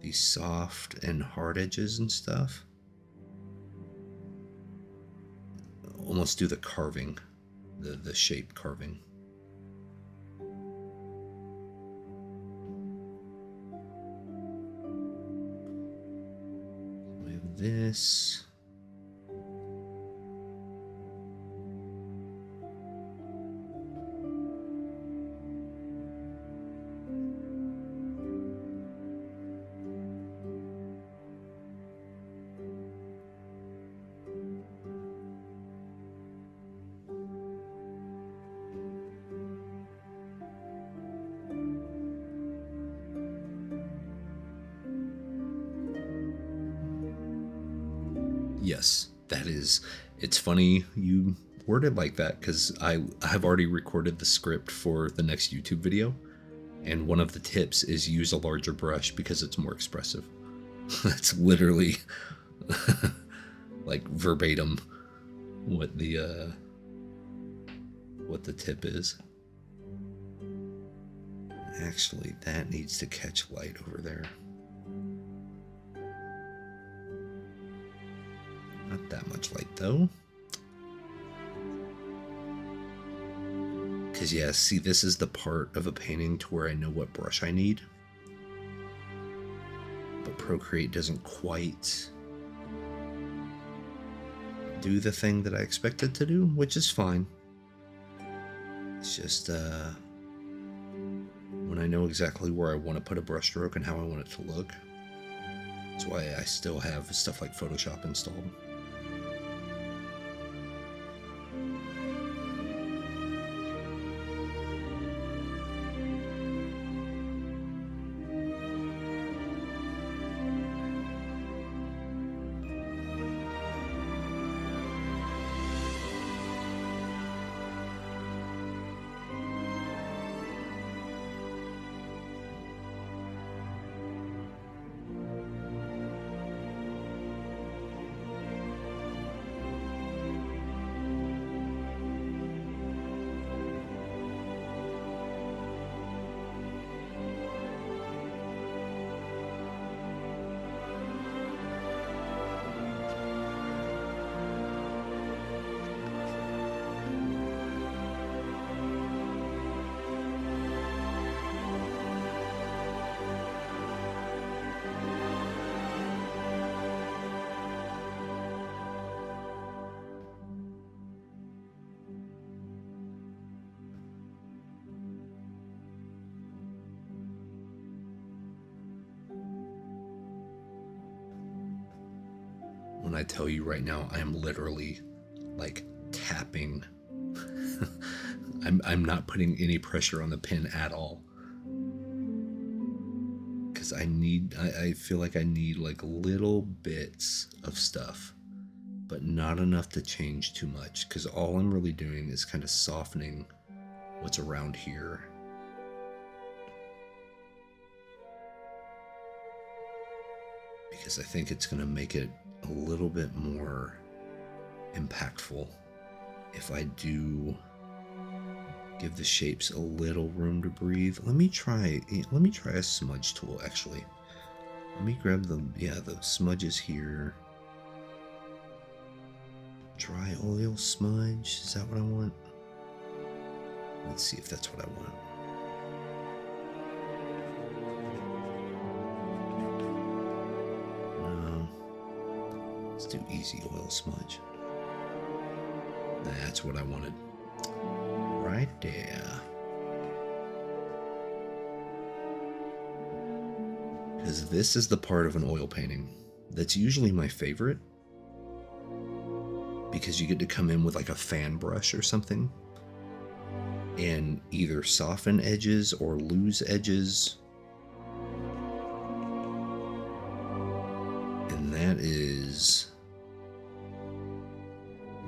these soft and hard edges and stuff. Almost do the carving, the shape carving. This. Yes, that is. It's funny you worded like that because I have already recorded the script for the next YouTube video, and one of the tips is use a larger brush because it's more expressive. That's literally like verbatim what the tip is. Actually, that needs to catch light over there. Not that much light though. Because yeah, see, this is the part of a painting to where I know what brush I need. But Procreate doesn't quite do the thing that I expect it to do, which is fine. It's just when I know exactly where I want to put a brush stroke and how I want it to look. That's why I still have stuff like Photoshop installed. When I tell you right now, I am literally like tapping. I'm not putting any pressure on the pen at all. Because I feel like I need like little bits of stuff, but not enough to change too much. Because all I'm really doing is kind of softening what's around here. Because I think it's going to make it a little bit more impactful if I do give the shapes a little room to breathe. Let me try a smudge tool actually. Let me grab the smudges here. Dry oil smudge, is that what I want? Let's see if that's what I want. No. Let's do easy oil smudge. That's what I wanted. Right there. Because this is the part of an oil painting that's usually my favorite, because you get to come in with like a fan brush or something and either soften edges or lose edges. And that is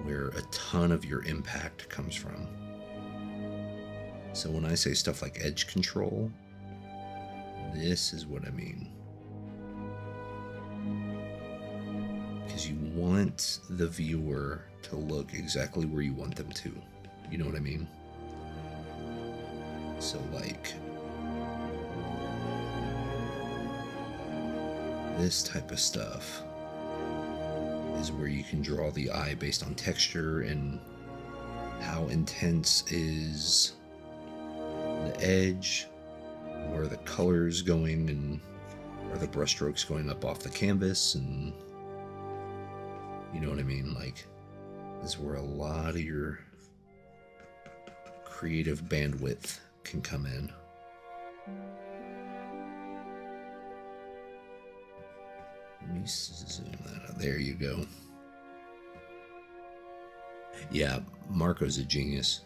where a ton of your impact comes from. So when I say stuff like edge control, this is what I mean. Because you want the viewer to look exactly where you want them to. You know what I mean? So like this type of stuff is where you can draw the eye based on texture and how intense is the edge, where the color's going, and where the brush strokes going up off the canvas, and you know what I mean? Like, this is where a lot of your creative bandwidth can come in. Let me zoom that out. There you go. Yeah, Marco's a genius.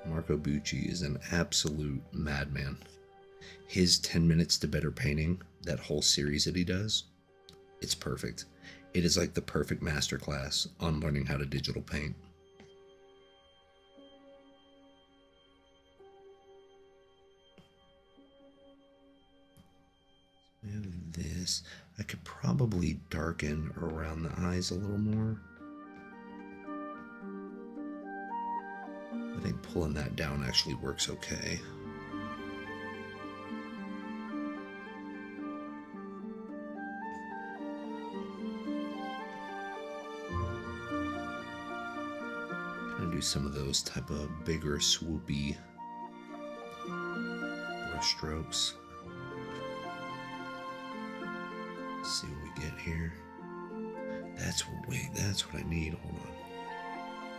Marco Bucci is an absolute madman. His 10 Minutes to Better Painting, that whole series that he does, it's perfect. It is like the perfect masterclass on learning how to digital paint. We have this. I could probably darken around the eyes a little more. I think pulling that down actually works okay. Gonna do some of those type of bigger swoopy brush strokes. Let's see what we get here. That's what I need. Hold on.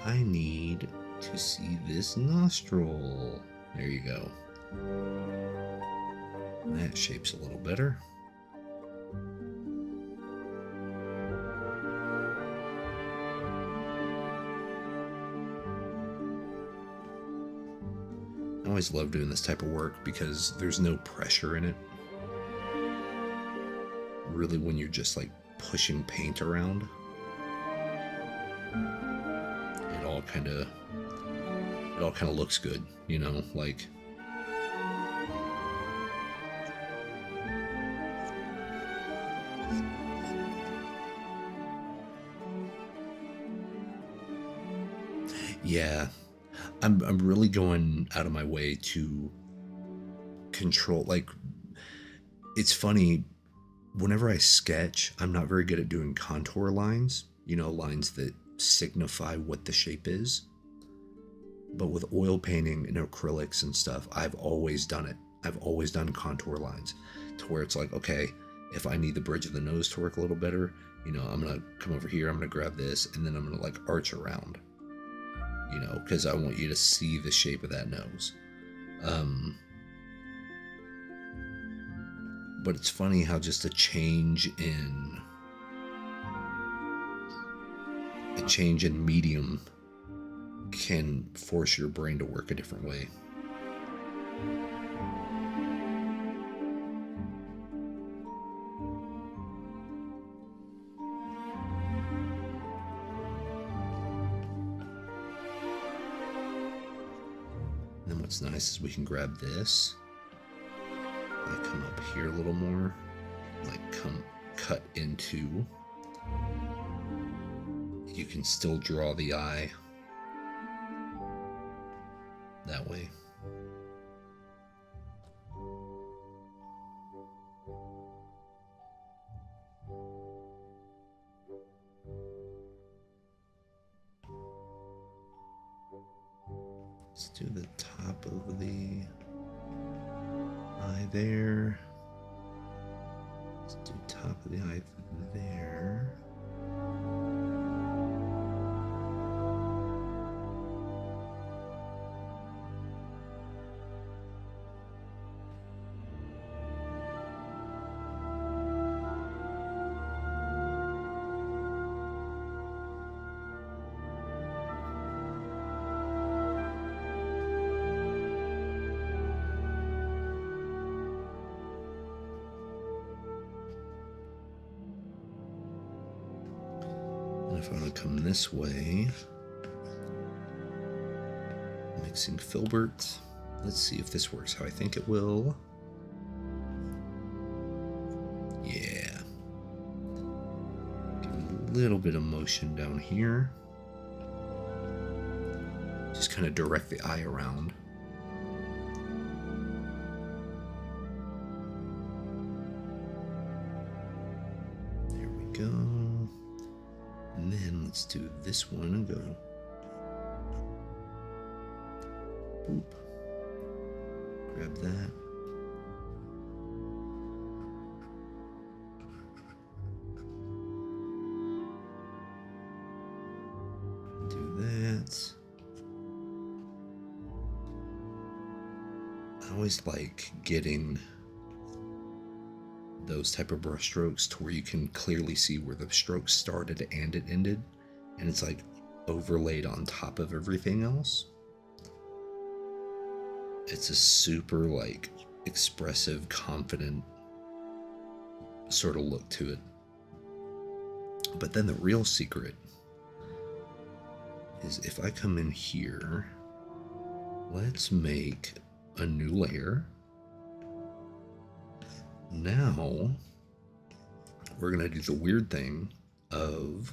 I need to see this nostril. There you go. That shape's a little better. I always love doing this type of work because there's no pressure in it. Really, when you're just like pushing paint around, it all kind of looks good, you know, like yeah. I'm really going out of my way to control, like, it's funny, whenever I sketch, I'm not very good at doing contour lines, you know, lines that signify what the shape is. But with oil painting and acrylics and stuff, I've always done it. I've always done contour lines to where it's like, okay, if I need the bridge of the nose to work a little better, you know, I'm going to come over here, I'm going to grab this, and then I'm going to like arch around, you know, because I want you to see the shape of that nose. But it's funny how just a change in a change in medium can force your brain to work a different way. And then what's nice is we can grab this. I come up here a little more, like cut into. You can still draw the eye that way. Let's do the top of the eye there. Let's do top of the eye there. If I want to come this way, mixing filbert. Let's see if this works how I think it will. Yeah. Give a little bit of motion down here. Just kind of direct the eye around. There we go. And then let's do this one and go. Boop. Grab that. Do that. I always like getting those type of brush strokes to where you can clearly see where the stroke started and it ended, and it's like overlaid on top of everything else. It's a super like expressive, confident sort of look to it. But then the real secret is if I come in here, let's make a new layer. Now we're gonna do the weird thing of,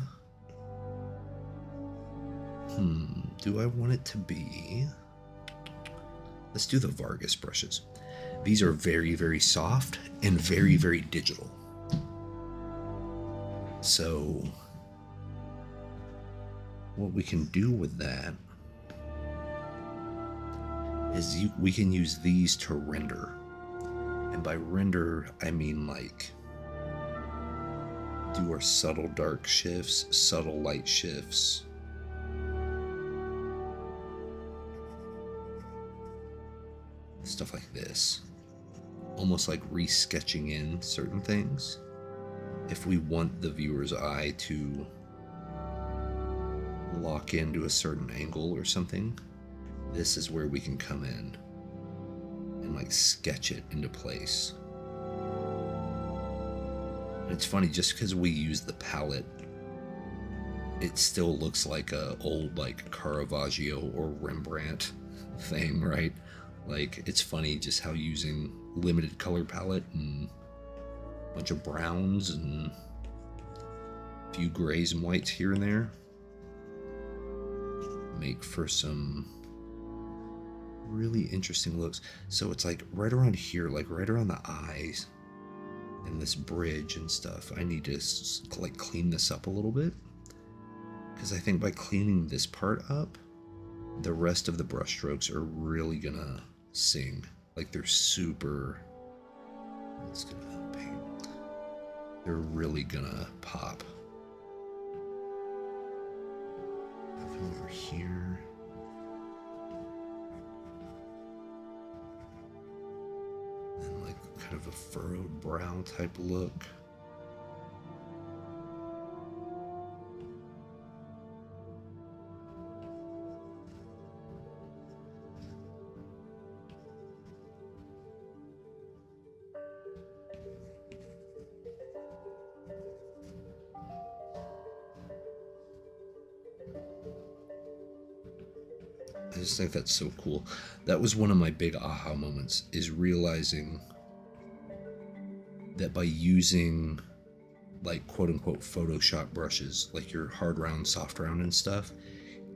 do I want it to be, let's do the Vargas brushes. These are very, very soft and very, very digital. So what we can do with that is we can use these to render. And by render, I mean like do our subtle dark shifts, subtle light shifts. Stuff like this. Almost like re-sketching in certain things. If we want the viewer's eye to lock into a certain angle or something, this is where we can come in and like sketch it into place. And it's funny, just because we use the palette, it still looks like a old like Caravaggio or Rembrandt thing, right? Like, it's funny just how using limited color palette and a bunch of browns and a few grays and whites here and there make for some really interesting looks. So it's like right around here, like right around the eyes and this bridge and stuff, I need to like clean this up a little bit, because I think by cleaning this part up, the rest of the brush strokes are really gonna sing. Like they're super, it's gonna paint, they're really gonna pop. Come over here. And like kind of a furrowed brow type look. I just think that's so cool. That was one of my big aha moments, is realizing that by using like quote unquote Photoshop brushes, like your hard round, soft round and stuff,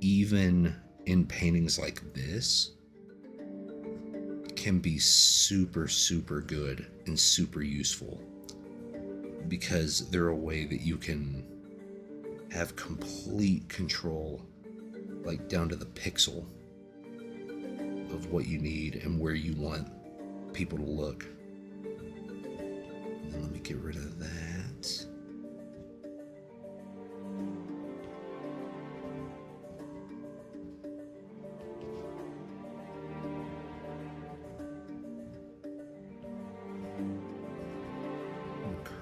even in paintings like this, can be super, super good and super useful, because they're a way that you can have complete control, like down to the pixel, of what you need and where you want people to look. And then let me get rid of that.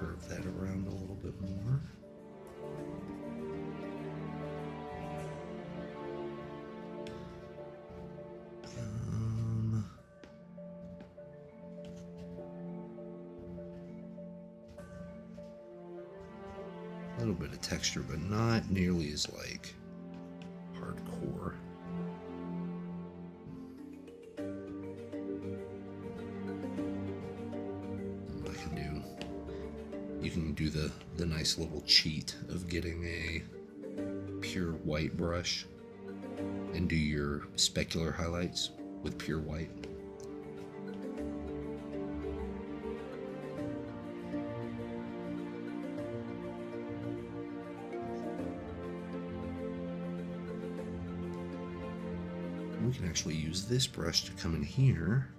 Curve that around a little bit more. A little bit of texture, but not nearly as like hardcore. What I can do, you can do the nice little cheat of getting a pure white brush and do your specular highlights with pure white. We can actually use this brush to come in here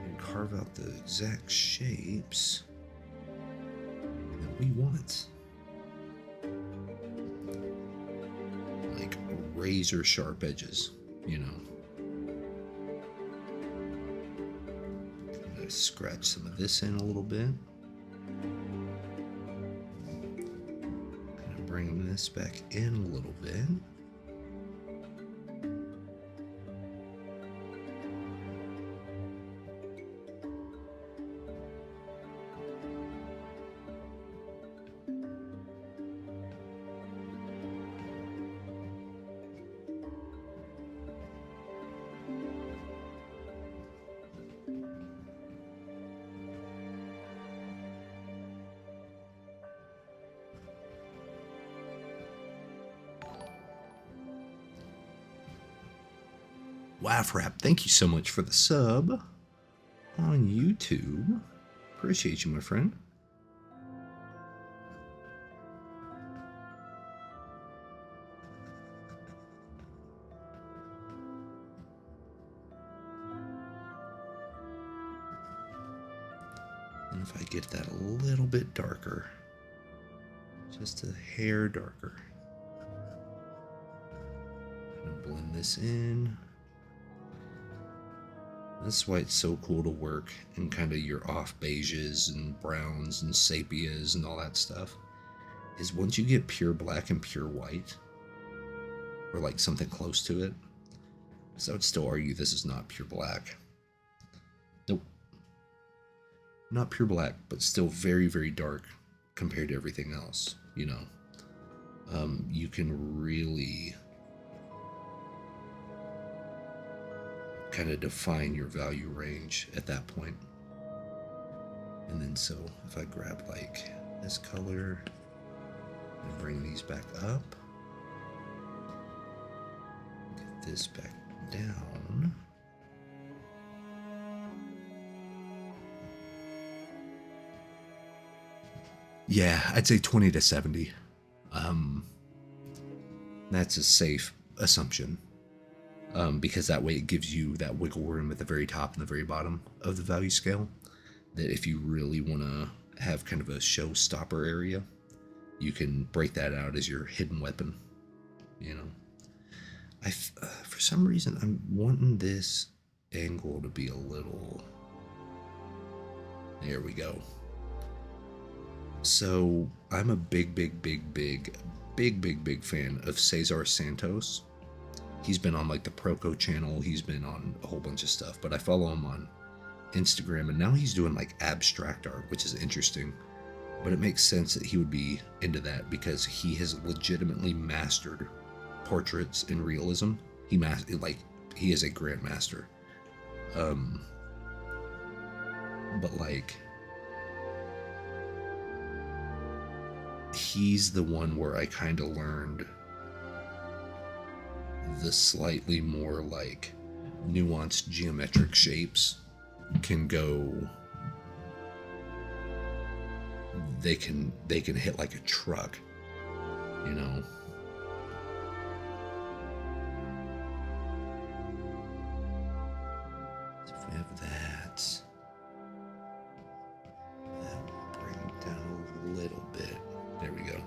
and carve out the exact shapes that we want. Like razor sharp edges, you know. I'm gonna scratch some of this in a little bit. Gonna bring this back in a little bit. Wafrap, thank you so much for the sub on YouTube. Appreciate you, my friend. And if I get that a little bit darker, just a hair darker, I'm gonna blend this in. That's why it's so cool to work in kind of your off beiges and browns and sepias and all that stuff, is once you get pure black and pure white, or like something close to it. So I would still argue this is not pure black. Nope. Not pure black, but still very, very dark compared to everything else, you know. You can really kind of define your value range at that point. And then so if I grab like this color and bring these back up, get this back down, yeah, I'd say 20 to 70. That's a safe assumption. Because that way it gives you that wiggle room at the very top and the very bottom of the value scale, that if you really want to have kind of a showstopper area, you can break that out as your hidden weapon, you know. For some reason, I'm wanting this angle to be a little... There we go. So I'm a big fan of Cesar Santos. He's been on like the Proco channel. He's been on a whole bunch of stuff, but I follow him on Instagram, and now he's doing like abstract art, which is interesting. But it makes sense that he would be into that because he has legitimately mastered portraits and realism. he is a grandmaster. But like, he's the one where I kind of learned the slightly more like nuanced geometric shapes can go. They can hit like a truck, you know. So if we have that will bring it down a little bit. There we go.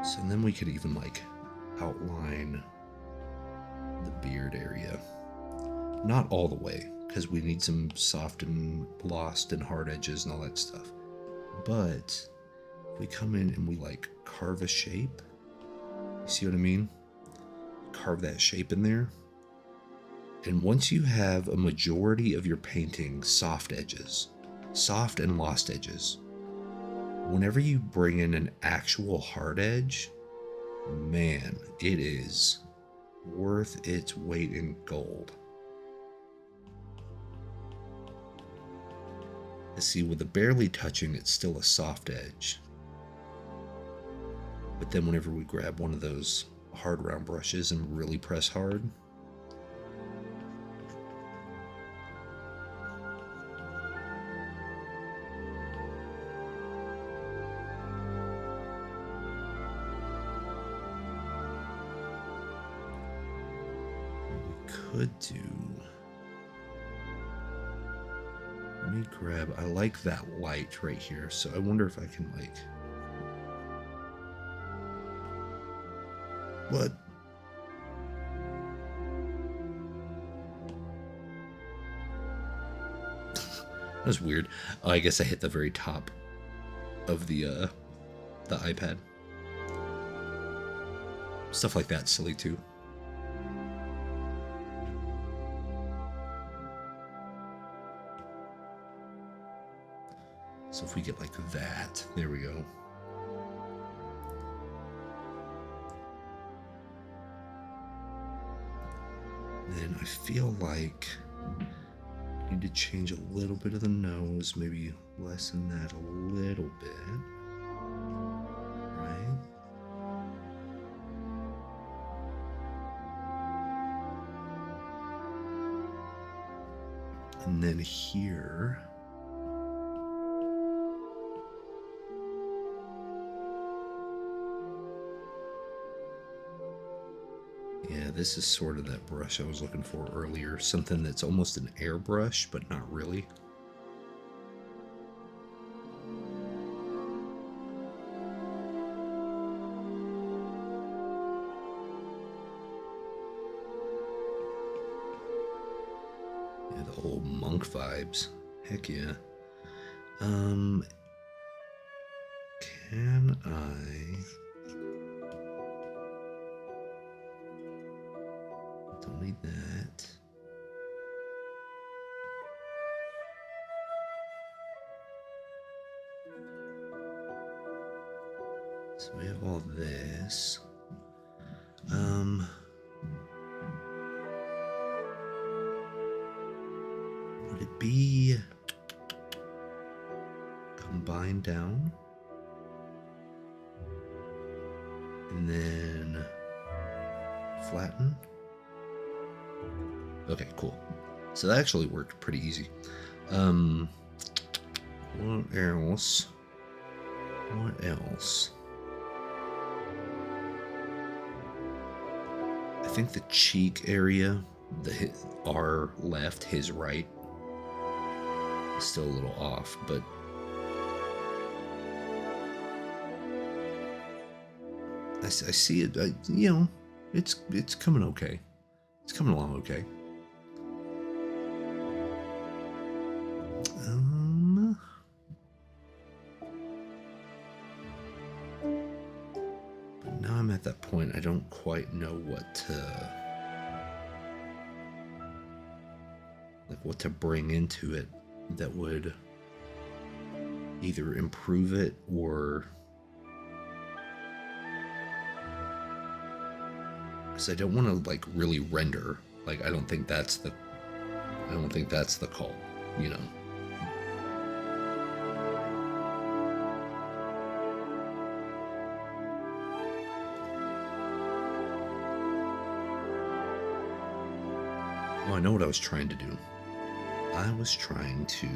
So then we could even like outline the beard area. Not all the way, because we need some soft and glossed and hard edges and all that stuff. But if we come in and we like carve a shape, you see what I mean? Carve that shape in there. And once you have a majority of your painting soft edges, soft and lost edges, whenever you bring in an actual hard edge, man, it is worth its weight in gold. See, with the barely touching, it's still a soft edge. But then whenever we grab one of those hard round brushes and really press hard, could do. Let me grab, I like that light right here, so I wonder if I can like, what? That was weird. Oh, I guess I hit the very top of the iPad. Stuff like that's silly too. So if we get like that, there we go. Then I feel like I need to change a little bit of the nose, maybe lessen that a little bit, right? And then here, yeah, this is sort of that brush I was looking for earlier. Something that's almost an airbrush, but not really. Yeah, the old monk vibes. Heck yeah. Can I... Don't need that. So we have all this. Would it be combined down? And then flatten? Okay, cool. So that actually worked pretty easy. What else? What else? I think the cheek area, our left, his right, is still a little off, but I see it. You know, it's coming okay. It's coming along okay. But now I'm at that point I don't quite know what to bring into it that would either improve it or, because I don't want to like really render. Like I don't think that's the call, you know. Oh, I know what I was trying to do. I was trying to...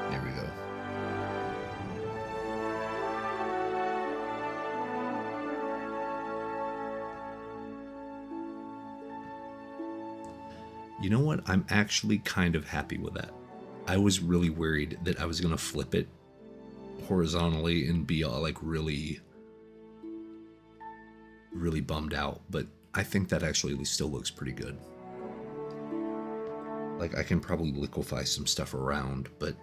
There we go. You know what? I'm actually kind of happy with that. I was really worried that I was going to flip it horizontally and be all like really bummed out, but I think that actually still looks pretty good. Like I can probably liquefy some stuff around, but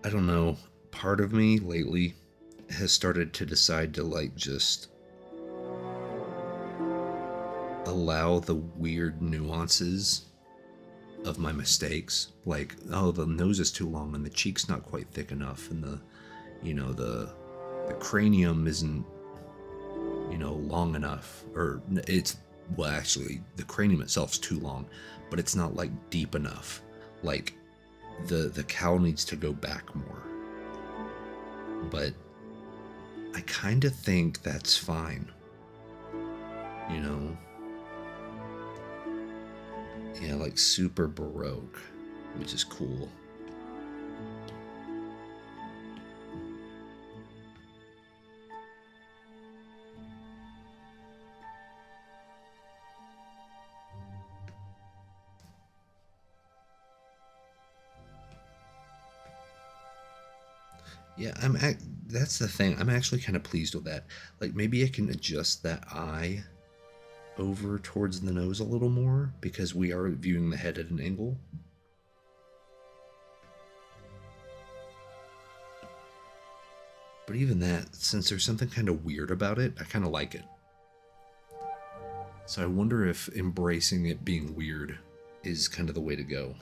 I don't know. Part of me lately has started to decide to like just allow the weird nuances of my mistakes. Like, oh, the nose is too long and the cheek's not quite thick enough and the cranium isn't, long enough, or it's, well, actually the cranium itself's too long, but it's not like deep enough. Like the cowl needs to go back more. But I kind of think that's fine. Yeah, like super Baroque, which is cool. Yeah, that's the thing. I'm actually kind of pleased with that. Like maybe I can adjust that eye over towards the nose a little more because we are viewing the head at an angle. But even that, since there's something kind of weird about it, I kind of like it. So I wonder if embracing it being weird is kind of the way to go.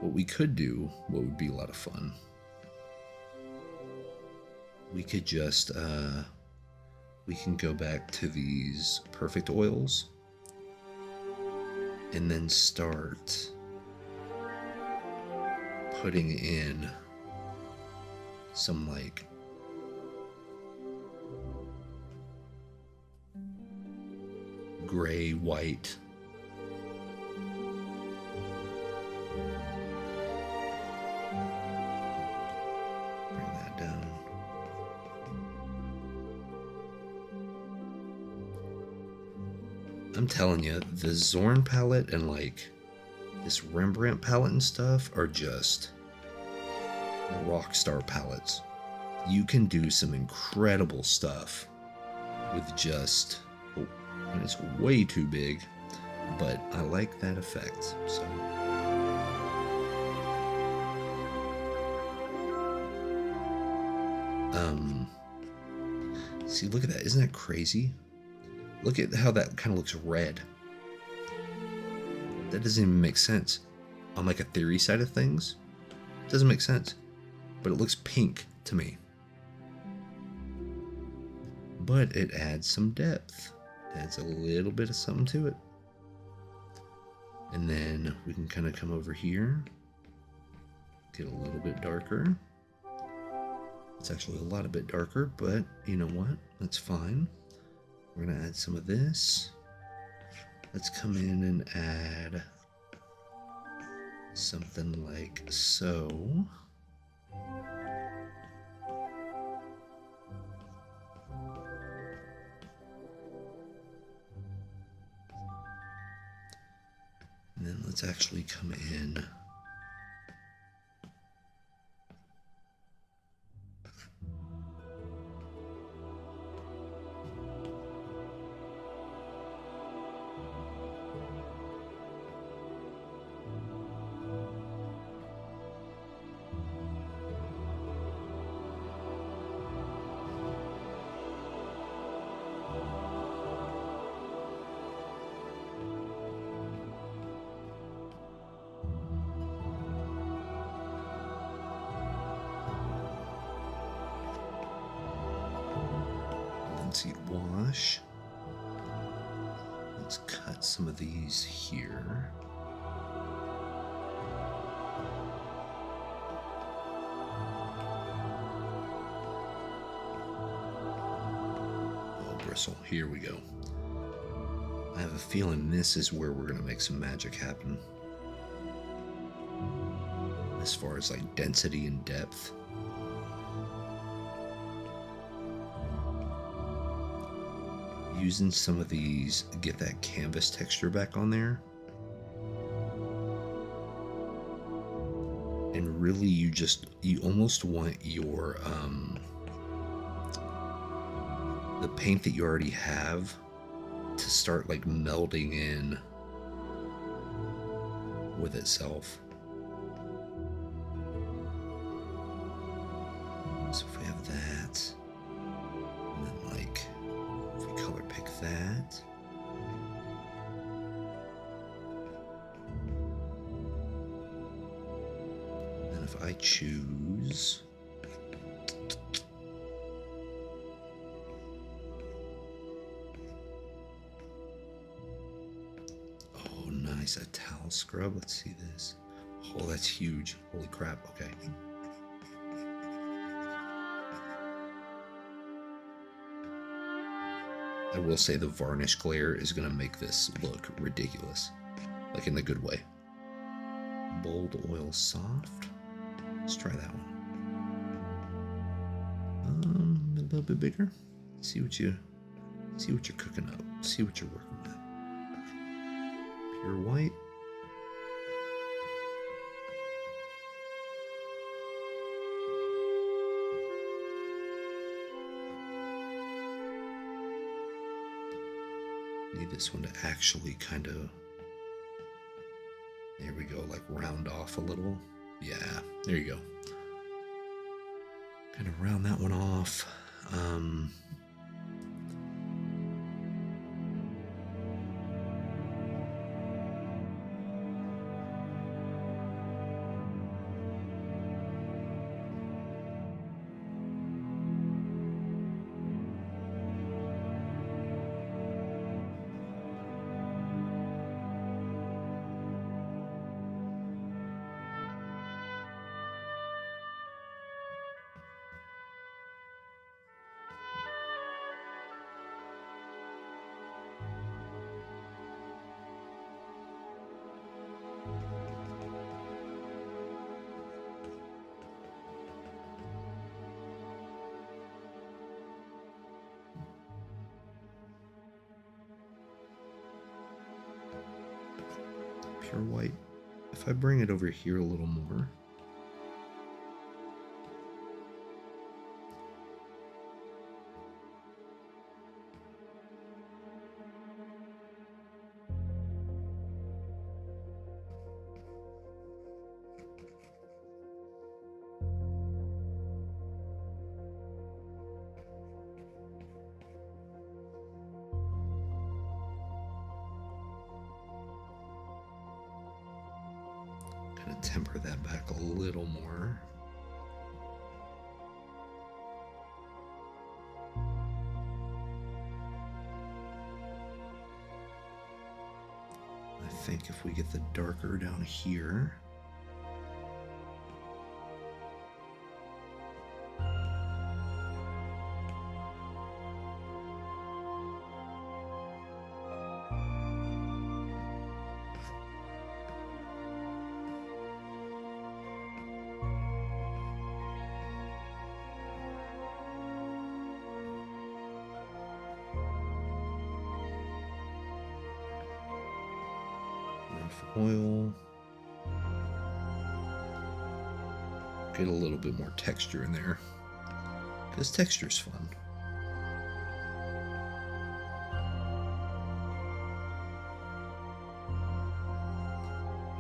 What we could do, what would be a lot of fun, we could just, we can go back to these perfect oils and then start putting in some like gray, white, bring that down. I'm telling you, the Zorn palette and like this Rembrandt palette and stuff are just rock star palettes. You can do some incredible stuff with just, oh, and it's way too big, but I like that effect. So see, look at that. Isn't that crazy? Look at how that kind of looks red. That doesn't even make sense. On like a theory side of things, it doesn't make sense. But it looks pink to me. But it adds some depth. Adds a little bit of something to it. And then we can kind of come over here. Get a little bit darker. It's actually a lot a bit darker, but you know what? That's fine. We're going to add some of this. Let's come in and add something like so. And then let's actually come in. seat wash. Let's cut some of these here. Oh, bristle. Here we go. I have a feeling this is where we're going to make some magic happen. As far as like density and depth. Using some of these, get that canvas texture back on there. And really you almost want your, the paint that you already have to start like melding in with itself. So if we have that, and then like, if we color pick that. And if I choose, oh nice, a towel scrub, let's see this. Oh, that's huge, holy crap, okay. I will say the varnish glare is going to make this look ridiculous. Like in the good way. Bold oil soft. Let's try that one. A little bit bigger. See what you're cooking up. See what you're working with. Pure white. Need this one to actually kind of, there we go, like round off a little. Yeah, there you go. Kind of round that one off. Pure white. If I bring it over here a little more. Temper that back a little more. I think if we get the darker down here. Oil. Get a little bit more texture in there, because texture's fun.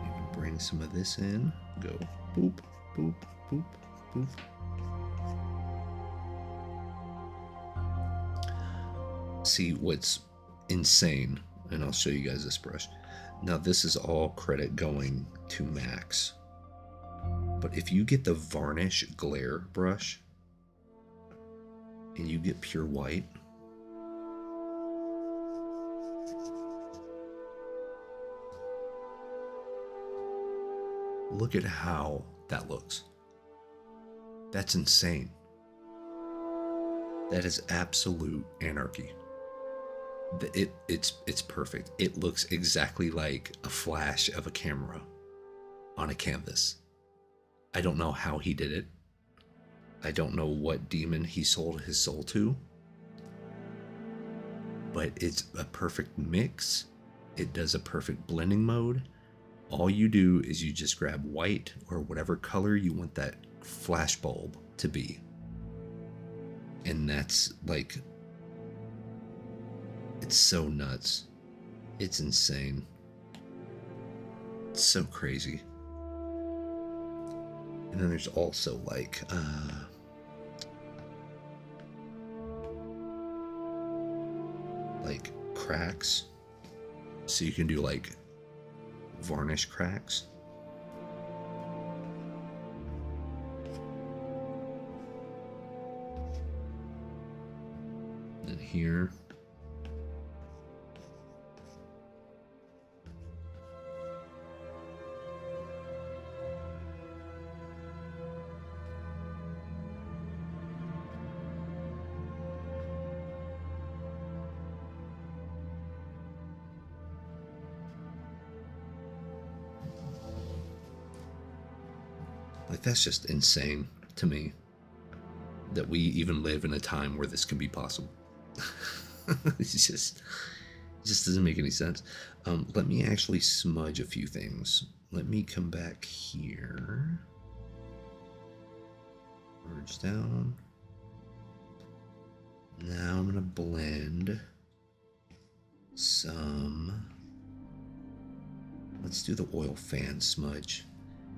Even bring some of this in. Go boop, boop, boop, boop. See what's insane, and I'll show you guys this brush. Now this is all credit going to Max. But if you get the varnish glare brush and you get pure white, Look at how that looks. That's insane. That is absolute anarchy. It's perfect. It looks exactly like a flash of a camera on a canvas. I don't know how he did it. I don't know what demon he sold his soul to. But it's a perfect mix. It does a perfect blending mode. All you do is you just grab white or whatever color you want that flash bulb to be. And that's like, it's so nuts. It's insane. It's so crazy. And then there's also like cracks. So you can do like varnish cracks. And here. Like, that's just insane to me that we even live in a time where this can be possible. it just doesn't make any sense. Let me actually smudge a few things. Let me come back here. Merge down. Now I'm gonna blend some. Let's do the oil fan smudge.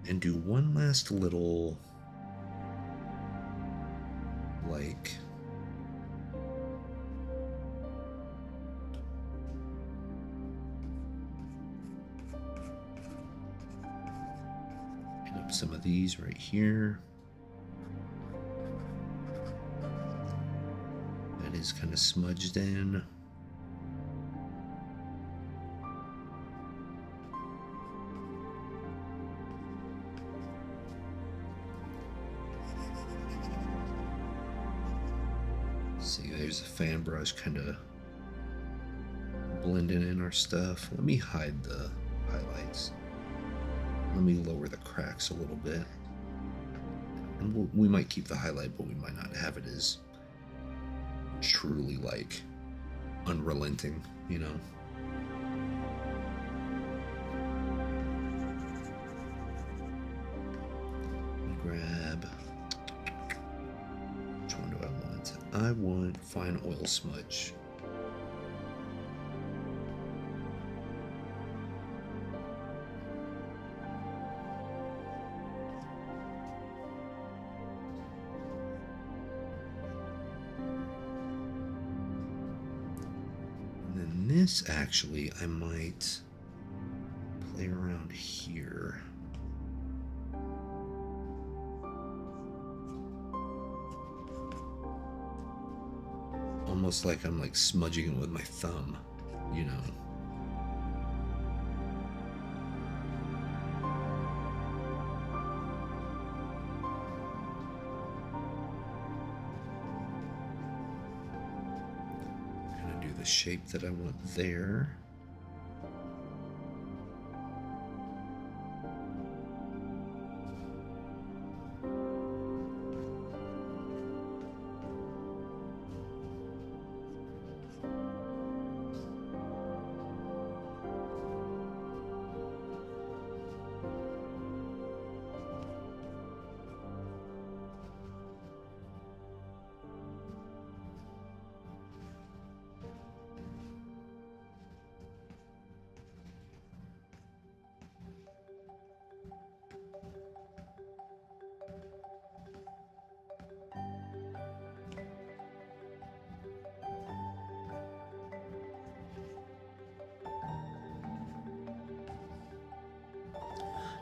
And do one last little, like, pick up some of these right here. That is kind of smudged in. See, there's a fan brush kind of blending in our stuff. Let me hide the highlights. Let me lower the cracks a little bit. And we might keep the highlight, but we might not have it as truly like unrelenting, you know? Grab. Which one do I want? I want fine oil smudge. And then this, actually, I might play around here. Almost like I'm like smudging it with my thumb, you know. I'm gonna do the shape that I want there.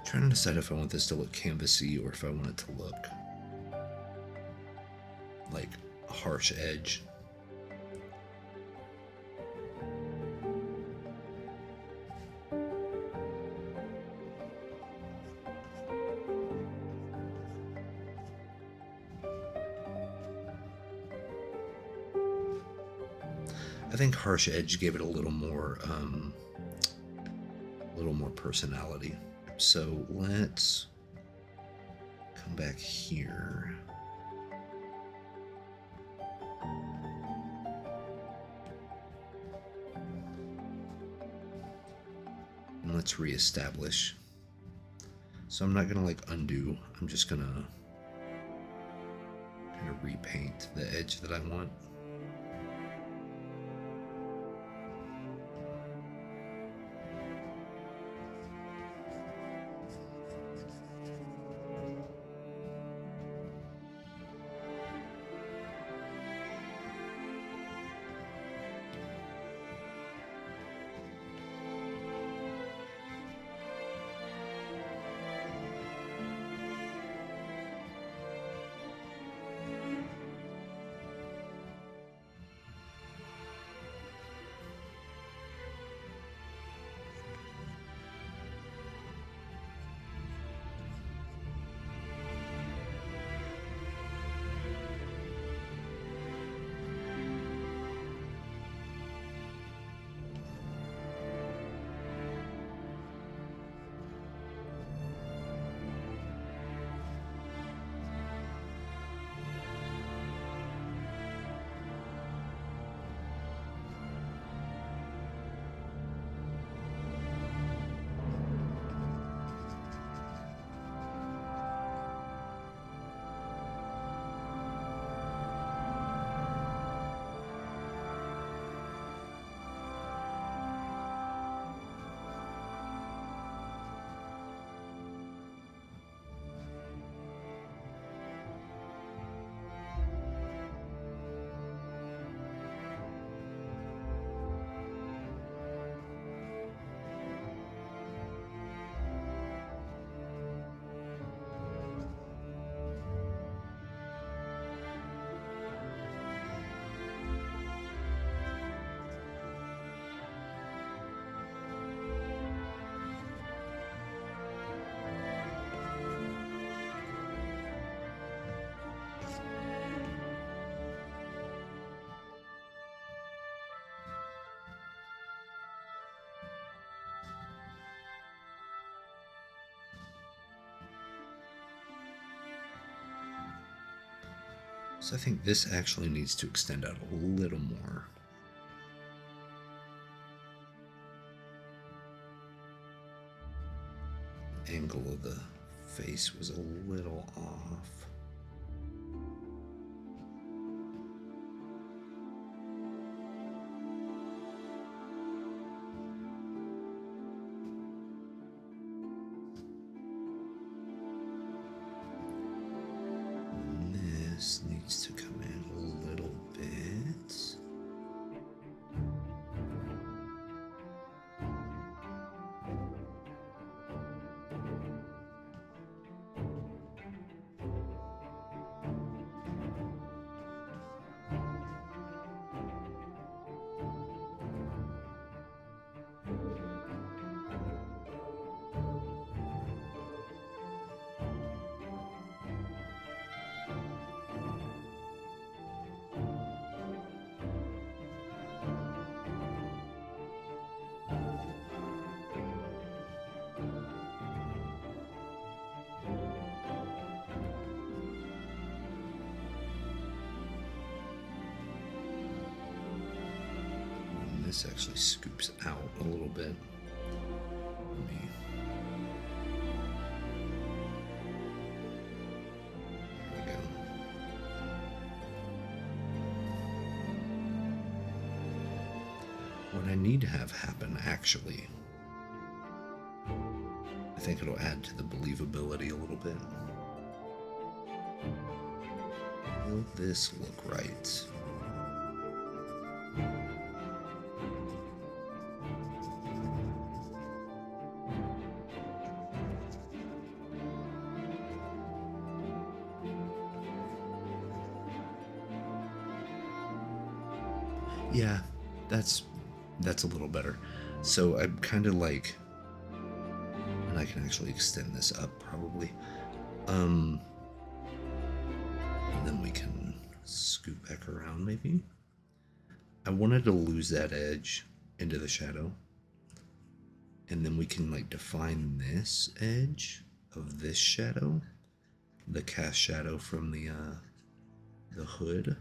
Trying to decide if I want this to look canvassy or if I want it to look like a harsh edge. I think harsh edge gave it a little more personality. So let's come back here. And let's reestablish. So I'm not gonna like undo, I'm just gonna kind of repaint the edge that I want. So I think this actually needs to extend out a little more. The angle of the face was a little off. This needs to come in a little bit. This actually scoops out a little bit. Let me... There we go. What I need to have happen, actually, I think it'll add to the believability a little bit. Will this look right? Yeah, that's a little better. So I'm kind of like, and I can actually extend this up probably. And then we can scoop back around maybe. I wanted to lose that edge into the shadow. And then we can like define this edge of this shadow, the cast shadow from the hood.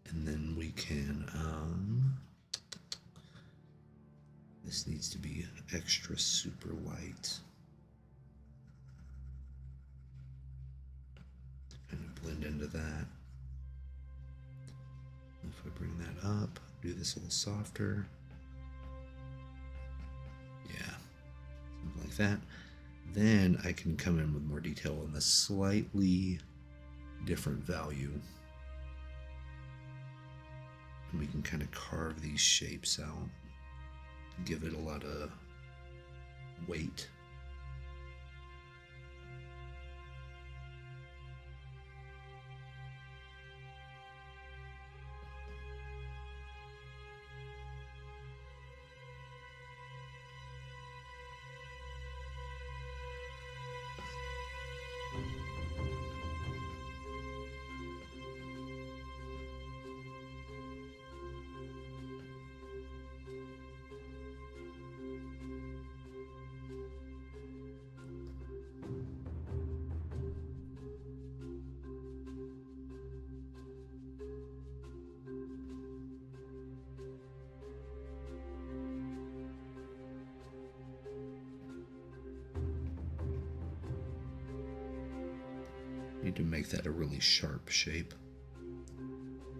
And then we can, this needs to be extra super light. Kind of blend into that. If I bring that up, do this a little softer. Yeah, something like that. Then I can come in with more detail on the slightly different value. And we can kind of carve these shapes out, give it a lot of weight. Need to make that a really sharp shape,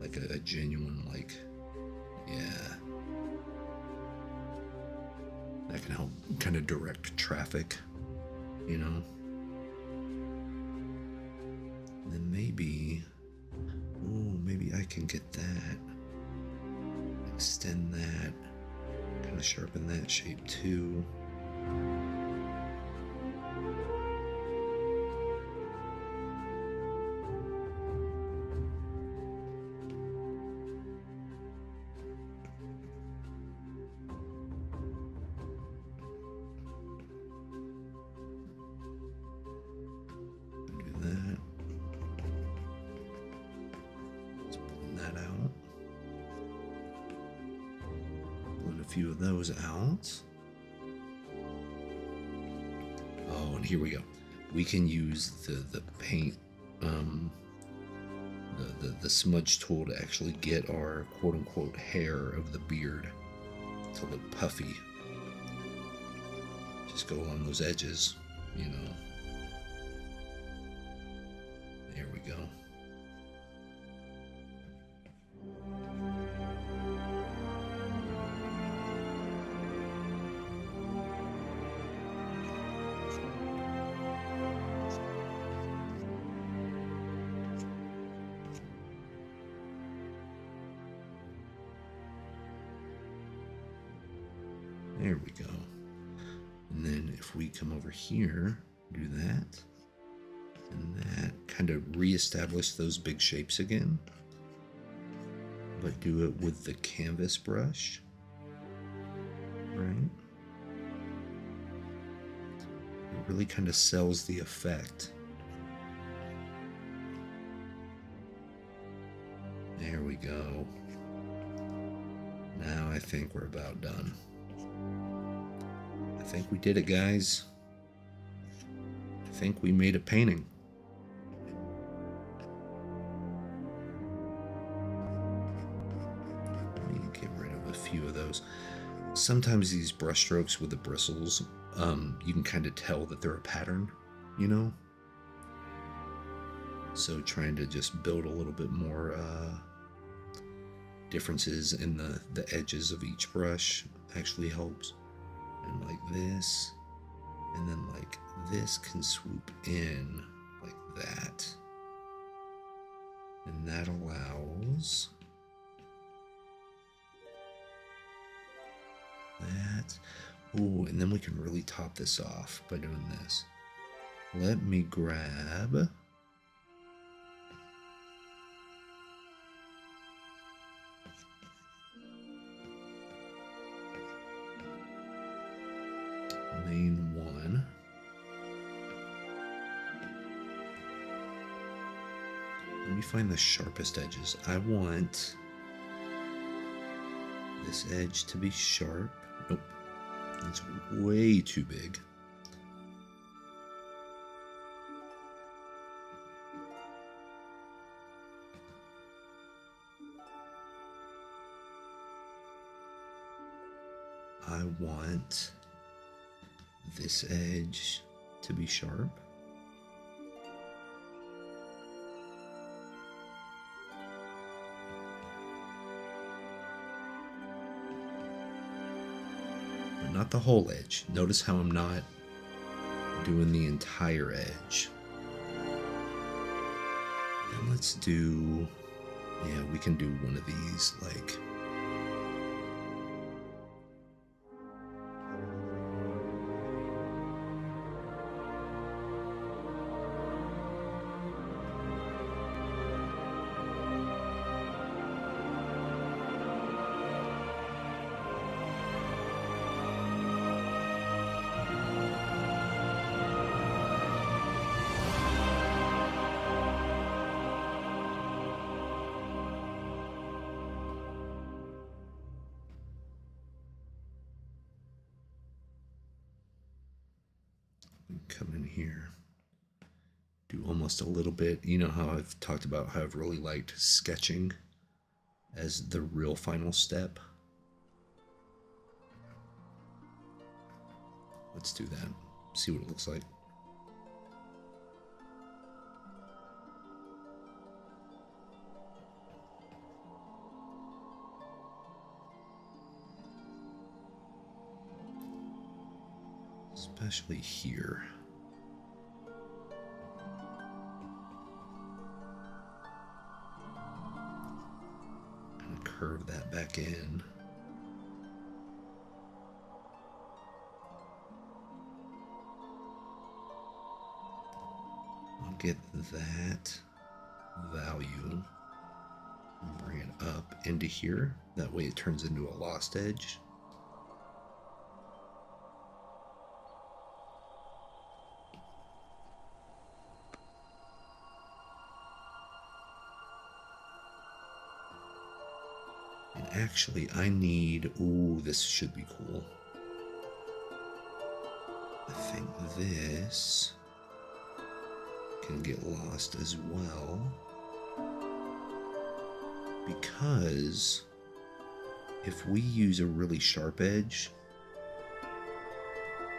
like a genuine, like, yeah, that can help kind of direct traffic, you know. And then maybe, oh, maybe I can get that, extend that, kind of sharpen that shape too. Few of those out. Oh, and here we go. We can use the paint, the smudge tool to actually get our quote unquote hair of the beard to look puffy. Just go along those edges, you know. There we go. There we go. And then if we come over here, do that, and that, kind of reestablish those big shapes again, but do it with the canvas brush, right? It really kind of sells the effect. There we go. Now I think we're about done. I think we did it, guys. I think we made a painting. Let me get rid of a few of those. Sometimes these brush strokes with the bristles, you can kind of tell that they're a pattern, you know? So trying to just build a little bit more differences in the edges of each brush actually helps. And like this, and then like this can swoop in like that, and that allows that. Oh, and then we can really top this off by doing this. Let me grab main one. me find the sharpest edges. I want this edge to be sharp. Nope. It's way too big. I want this edge to be sharp. But not the whole edge. Notice how I'm not doing the entire edge. And let's do, yeah, we can do one of these, like, come in here, do almost a little bit. You know how I've talked about how I've really liked sketching as the real final step? Let's do that. See what it looks like. Especially here. Kind of curve that back in. I'll get that value and bring it up into here. That way it turns into a lost edge. Actually, I need, ooh, this should be cool. I think this can get lost as well, because if we use a really sharp edge,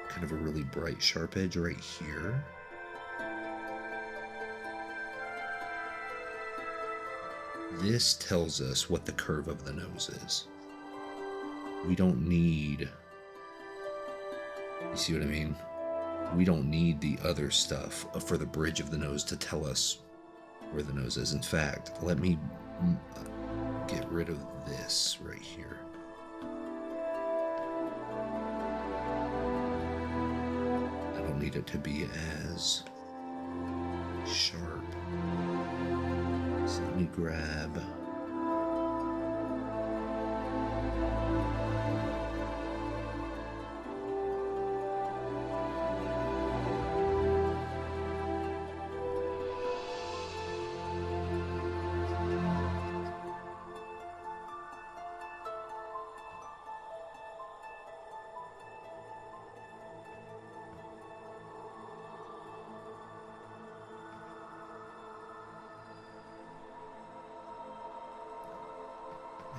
kind of a really bright sharp edge right here, this tells us what the curve of the nose is. We don't need, you see what I mean? We don't need the other stuff for the bridge of the nose to tell us where the nose is. In fact, let me get rid of this right here. I don't need it to be as sharp. So let me grab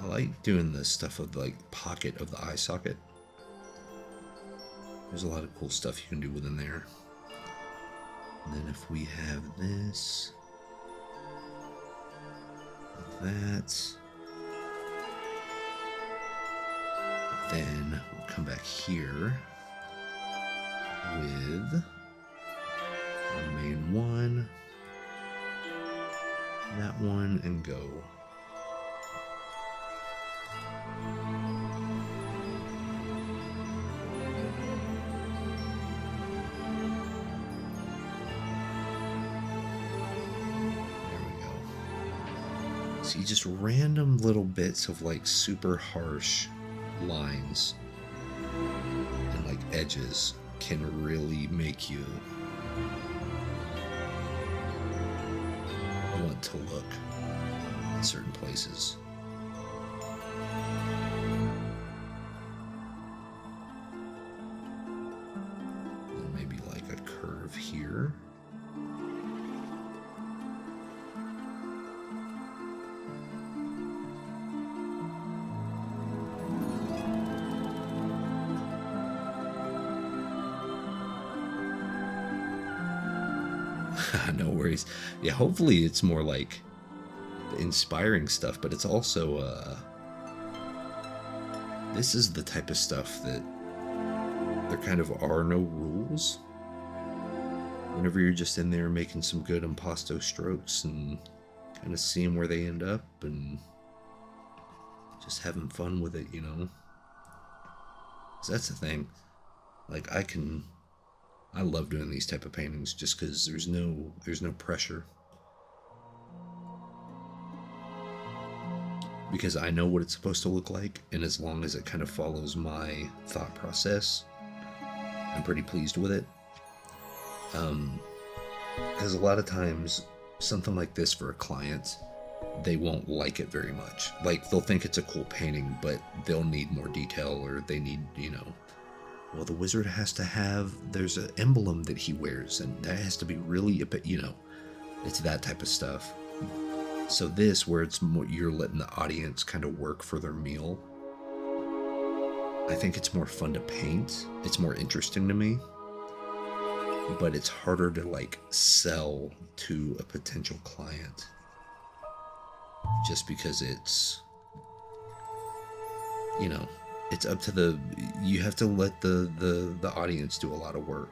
I like doing this stuff with like pocket of the eye socket. There's a lot of cool stuff you can do within there. And then if we have this, that, then we'll come back here with our main one, that one, and go. See, just random little bits of like super harsh lines and like edges can really make you want it to look in certain places. And maybe like a curve here. No worries. Yeah, hopefully it's more like inspiring stuff, but it's also this is the type of stuff that there kind of are no rules. Whenever you're just in there making some good impasto strokes and kind of seeing where they end up and just having fun with it, you know. So that's the thing. Like I love doing these type of paintings just because there's no pressure. Because I know what it's supposed to look like, and as long as it kind of follows my thought process, I'm pretty pleased with it. Because a lot of times, something like this for a client, they won't like it very much. Like, they'll think it's a cool painting, but they'll need more detail, or they need, you know, well, the wizard has to have, there's an emblem that he wears, and that has to be really, you know, it's that type of stuff. So this, where it's more, you're letting the audience kind of work for their meal, I think it's more fun to paint. It's more interesting to me. But it's harder to, like, sell to a potential client. Just because it's, you know, it's up to you have to let the audience do a lot of work.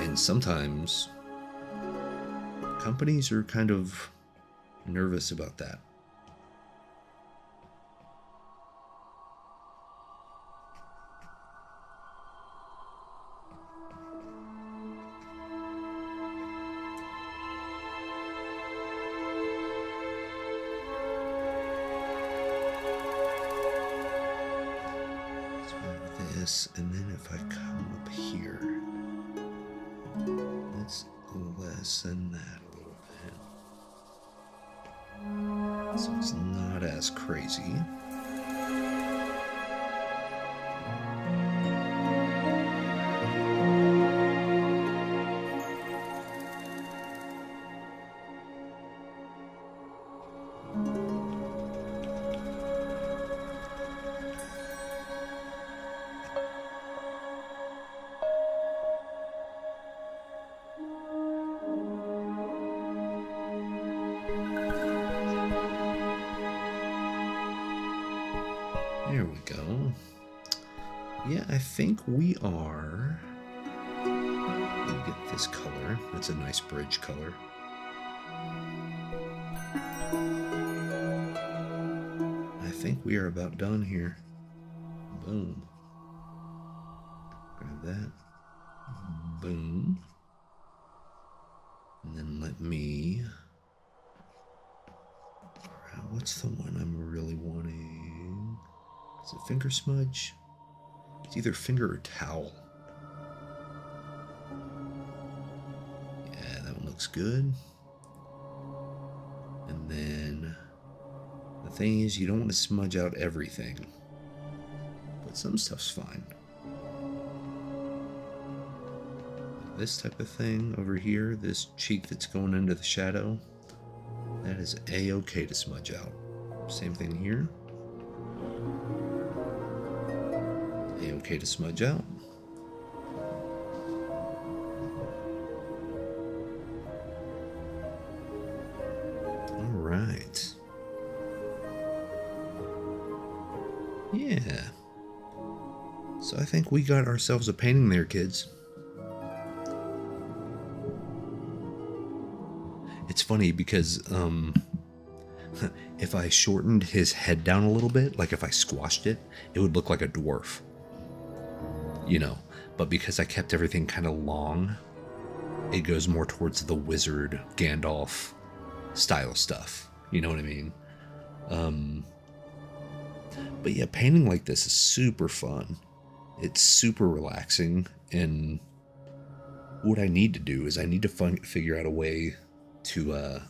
And sometimes companies are kind of nervous about that. And then if I come up here, let's lessen that a little bit so it's not as crazy. There we go. Yeah, I think we are. Let me get this color. It's a nice bridge color. I think we are about done here. Boom. Grab that. Boom. And then let me. What's the one I'm really wanting? Is it finger smudge? It's either finger or towel. Yeah, that one looks good. And then the thing is, you don't want to smudge out everything, but some stuff's fine. This type of thing over here, this cheek that's going into the shadow, that is a-okay to smudge out. Same thing here. A-okay to smudge out. All right. Yeah. So I think we got ourselves a painting there, kids. It's funny because if I shortened his head down a little bit, like if I squashed it, it would look like a dwarf. You know, but because I kept everything kind of long, it goes more towards the wizard Gandalf style stuff. You know what I mean? But yeah, painting like this is super fun. It's super relaxing, and what I need to do is I need to figure out a way to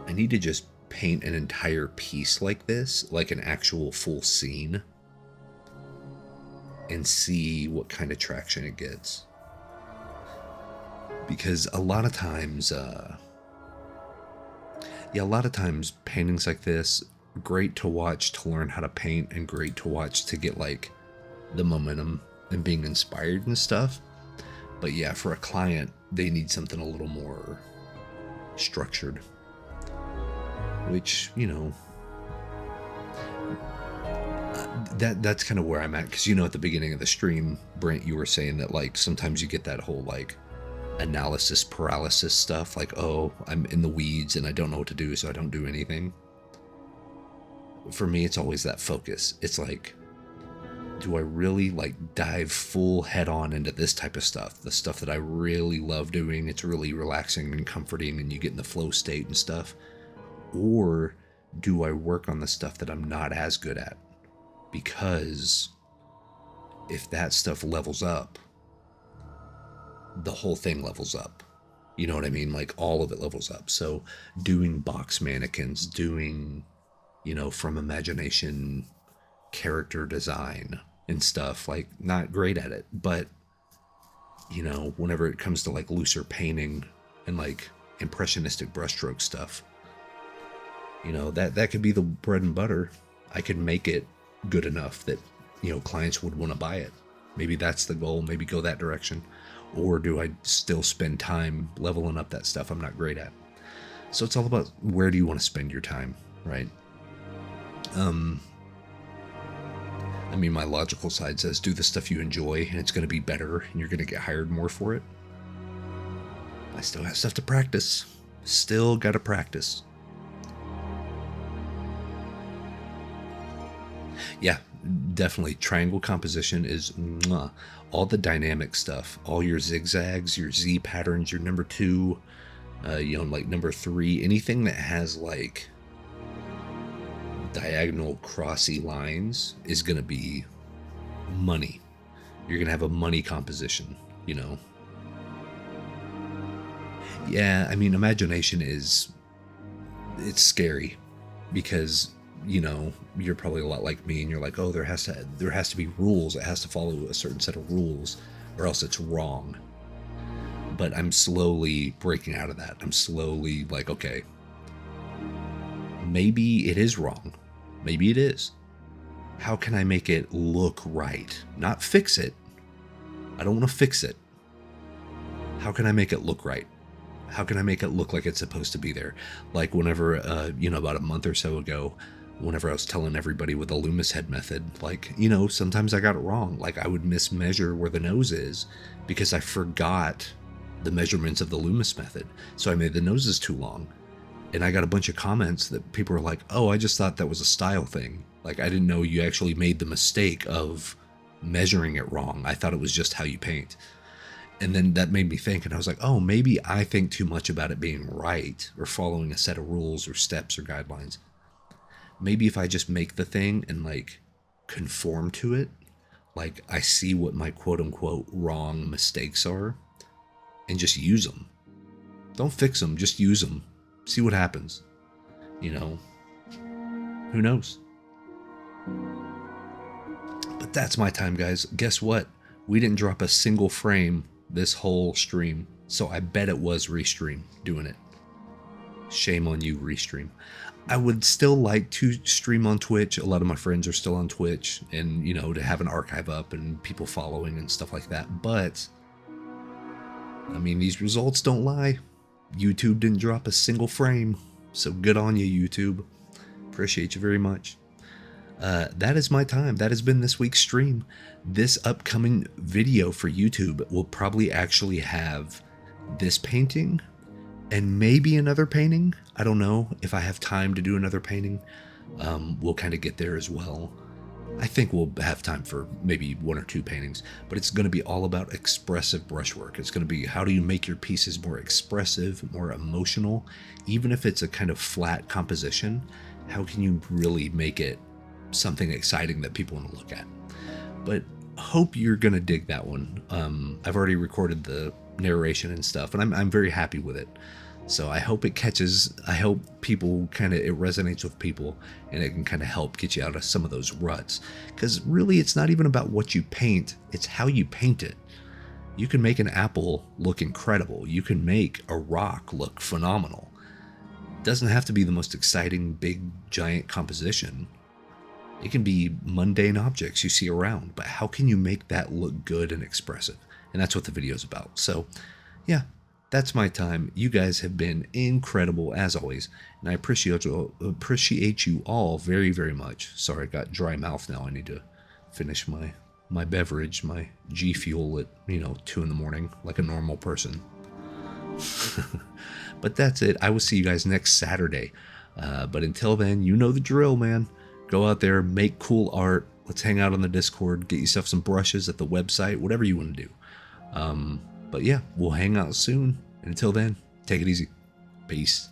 I need to just paint an entire piece like this, like an actual full scene, and see what kind of traction it gets. Because a lot of times paintings like this, great to watch to learn how to paint, and great to watch to get like the momentum and being inspired and stuff. But yeah, for a client, they need something a little more structured, which, you know, that's kind of where I'm at. Because, you know, at the beginning of the stream, Brent, you were saying that like sometimes you get that whole like analysis paralysis stuff, like, oh, I'm in the weeds and I don't know what to do, so I don't do anything. For me, it's always that focus. It's like, do I really like dive full head on into this type of stuff, the stuff that I really love doing, it's really relaxing and comforting and you get in the flow state and stuff? Or do I work on the stuff that I'm not as good at? Because if that stuff levels up, the whole thing levels up. You know what I mean? Like all of it levels up. So doing box mannequins, doing, you know, from imagination, character design and stuff, like not great at it, but you know, whenever it comes to like looser painting and like impressionistic brushstroke stuff, you know, that could be the bread and butter. I could make it good enough that, you know, clients would want to buy it. Maybe that's the goal, maybe go that direction. Or do I still spend time leveling up that stuff I'm not great at? So it's all about where do you want to spend your time, right? I mean, my logical side says do the stuff you enjoy and it's going to be better and you're going to get hired more for it. I still have stuff to practice. Still got to practice. Yeah, definitely. Triangle composition is mwah. All the dynamic stuff, all your zigzags, your Z patterns, your number 2, you know, like number 3, anything that has like diagonal crossy lines is going to be money. You're going to have a money composition, you know. Yeah, I mean, imagination it's scary because, you know, you're probably a lot like me and you're like, oh, there has to be rules. It has to follow a certain set of rules or else it's wrong. But I'm slowly breaking out of that. I'm slowly like, okay, maybe it is wrong. Maybe it is. How can I make it look right? Not fix it. I don't want to fix it. How can I make it look right? How can I make it look like it's supposed to be there? Like whenever, you know, about a month or so ago, whenever I was telling everybody with the Loomis head method, like, you know, sometimes I got it wrong. Like I would mismeasure where the nose is because I forgot the measurements of the Loomis method. So I made the noses too long. And I got a bunch of comments that people were like, oh, I just thought that was a style thing. Like, I didn't know you actually made the mistake of measuring it wrong. I thought it was just how you paint. And then that made me think, and I was like, oh, maybe I think too much about it being right or following a set of rules or steps or guidelines. Maybe if I just make the thing and like conform to it, like I see what my quote unquote wrong mistakes are and just use them. Don't fix them, just use them. See what happens. You know, who knows? But that's my time, guys. Guess what? We didn't drop a single frame this whole stream, so I bet it was Restream doing it. Shame on you, Restream. I would still like to stream on Twitch. A lot of my friends are still on Twitch, and, you know, to have an archive up and people following and stuff like that. But, I mean, these results don't lie. YouTube didn't drop a single frame, so good on you, YouTube. Appreciate you very much. That is my time. That has been this week's stream. This upcoming video for YouTube will probably actually have this painting and maybe another painting. I don't know if I have time to do another painting. We'll kind of get there as well. I think we'll have time for maybe 1 or 2 paintings, but it's going to be all about expressive brushwork. It's going to be how do you make your pieces more expressive, more emotional, even if it's a kind of flat composition. How can you really make it something exciting that people want to look at? But hope you're going to dig that one. I've already recorded the narration and stuff, and I'm very happy with it. So I hope it catches, I hope people kind of, it resonates with people and it can kind of help get you out of some of those ruts. Because really, it's not even about what you paint, it's how you paint it. You can make an apple look incredible. You can make a rock look phenomenal. It doesn't have to be the most exciting, big, giant composition. It can be mundane objects you see around, but how can you make that look good and expressive? And that's what the video is about. So, yeah. That's my time. You guys have been incredible as always, and I appreciate you all very, very much. Sorry, I got dry mouth now. I need to finish my beverage, my G Fuel at 2 in the morning, like a normal person. But that's it. I will see you guys next Saturday. But until then, you know the drill, man. Go out there, make cool art. Let's hang out on the Discord. Get yourself some brushes at the website. Whatever you want to do. But yeah, we'll hang out soon. And until then, take it easy. Peace.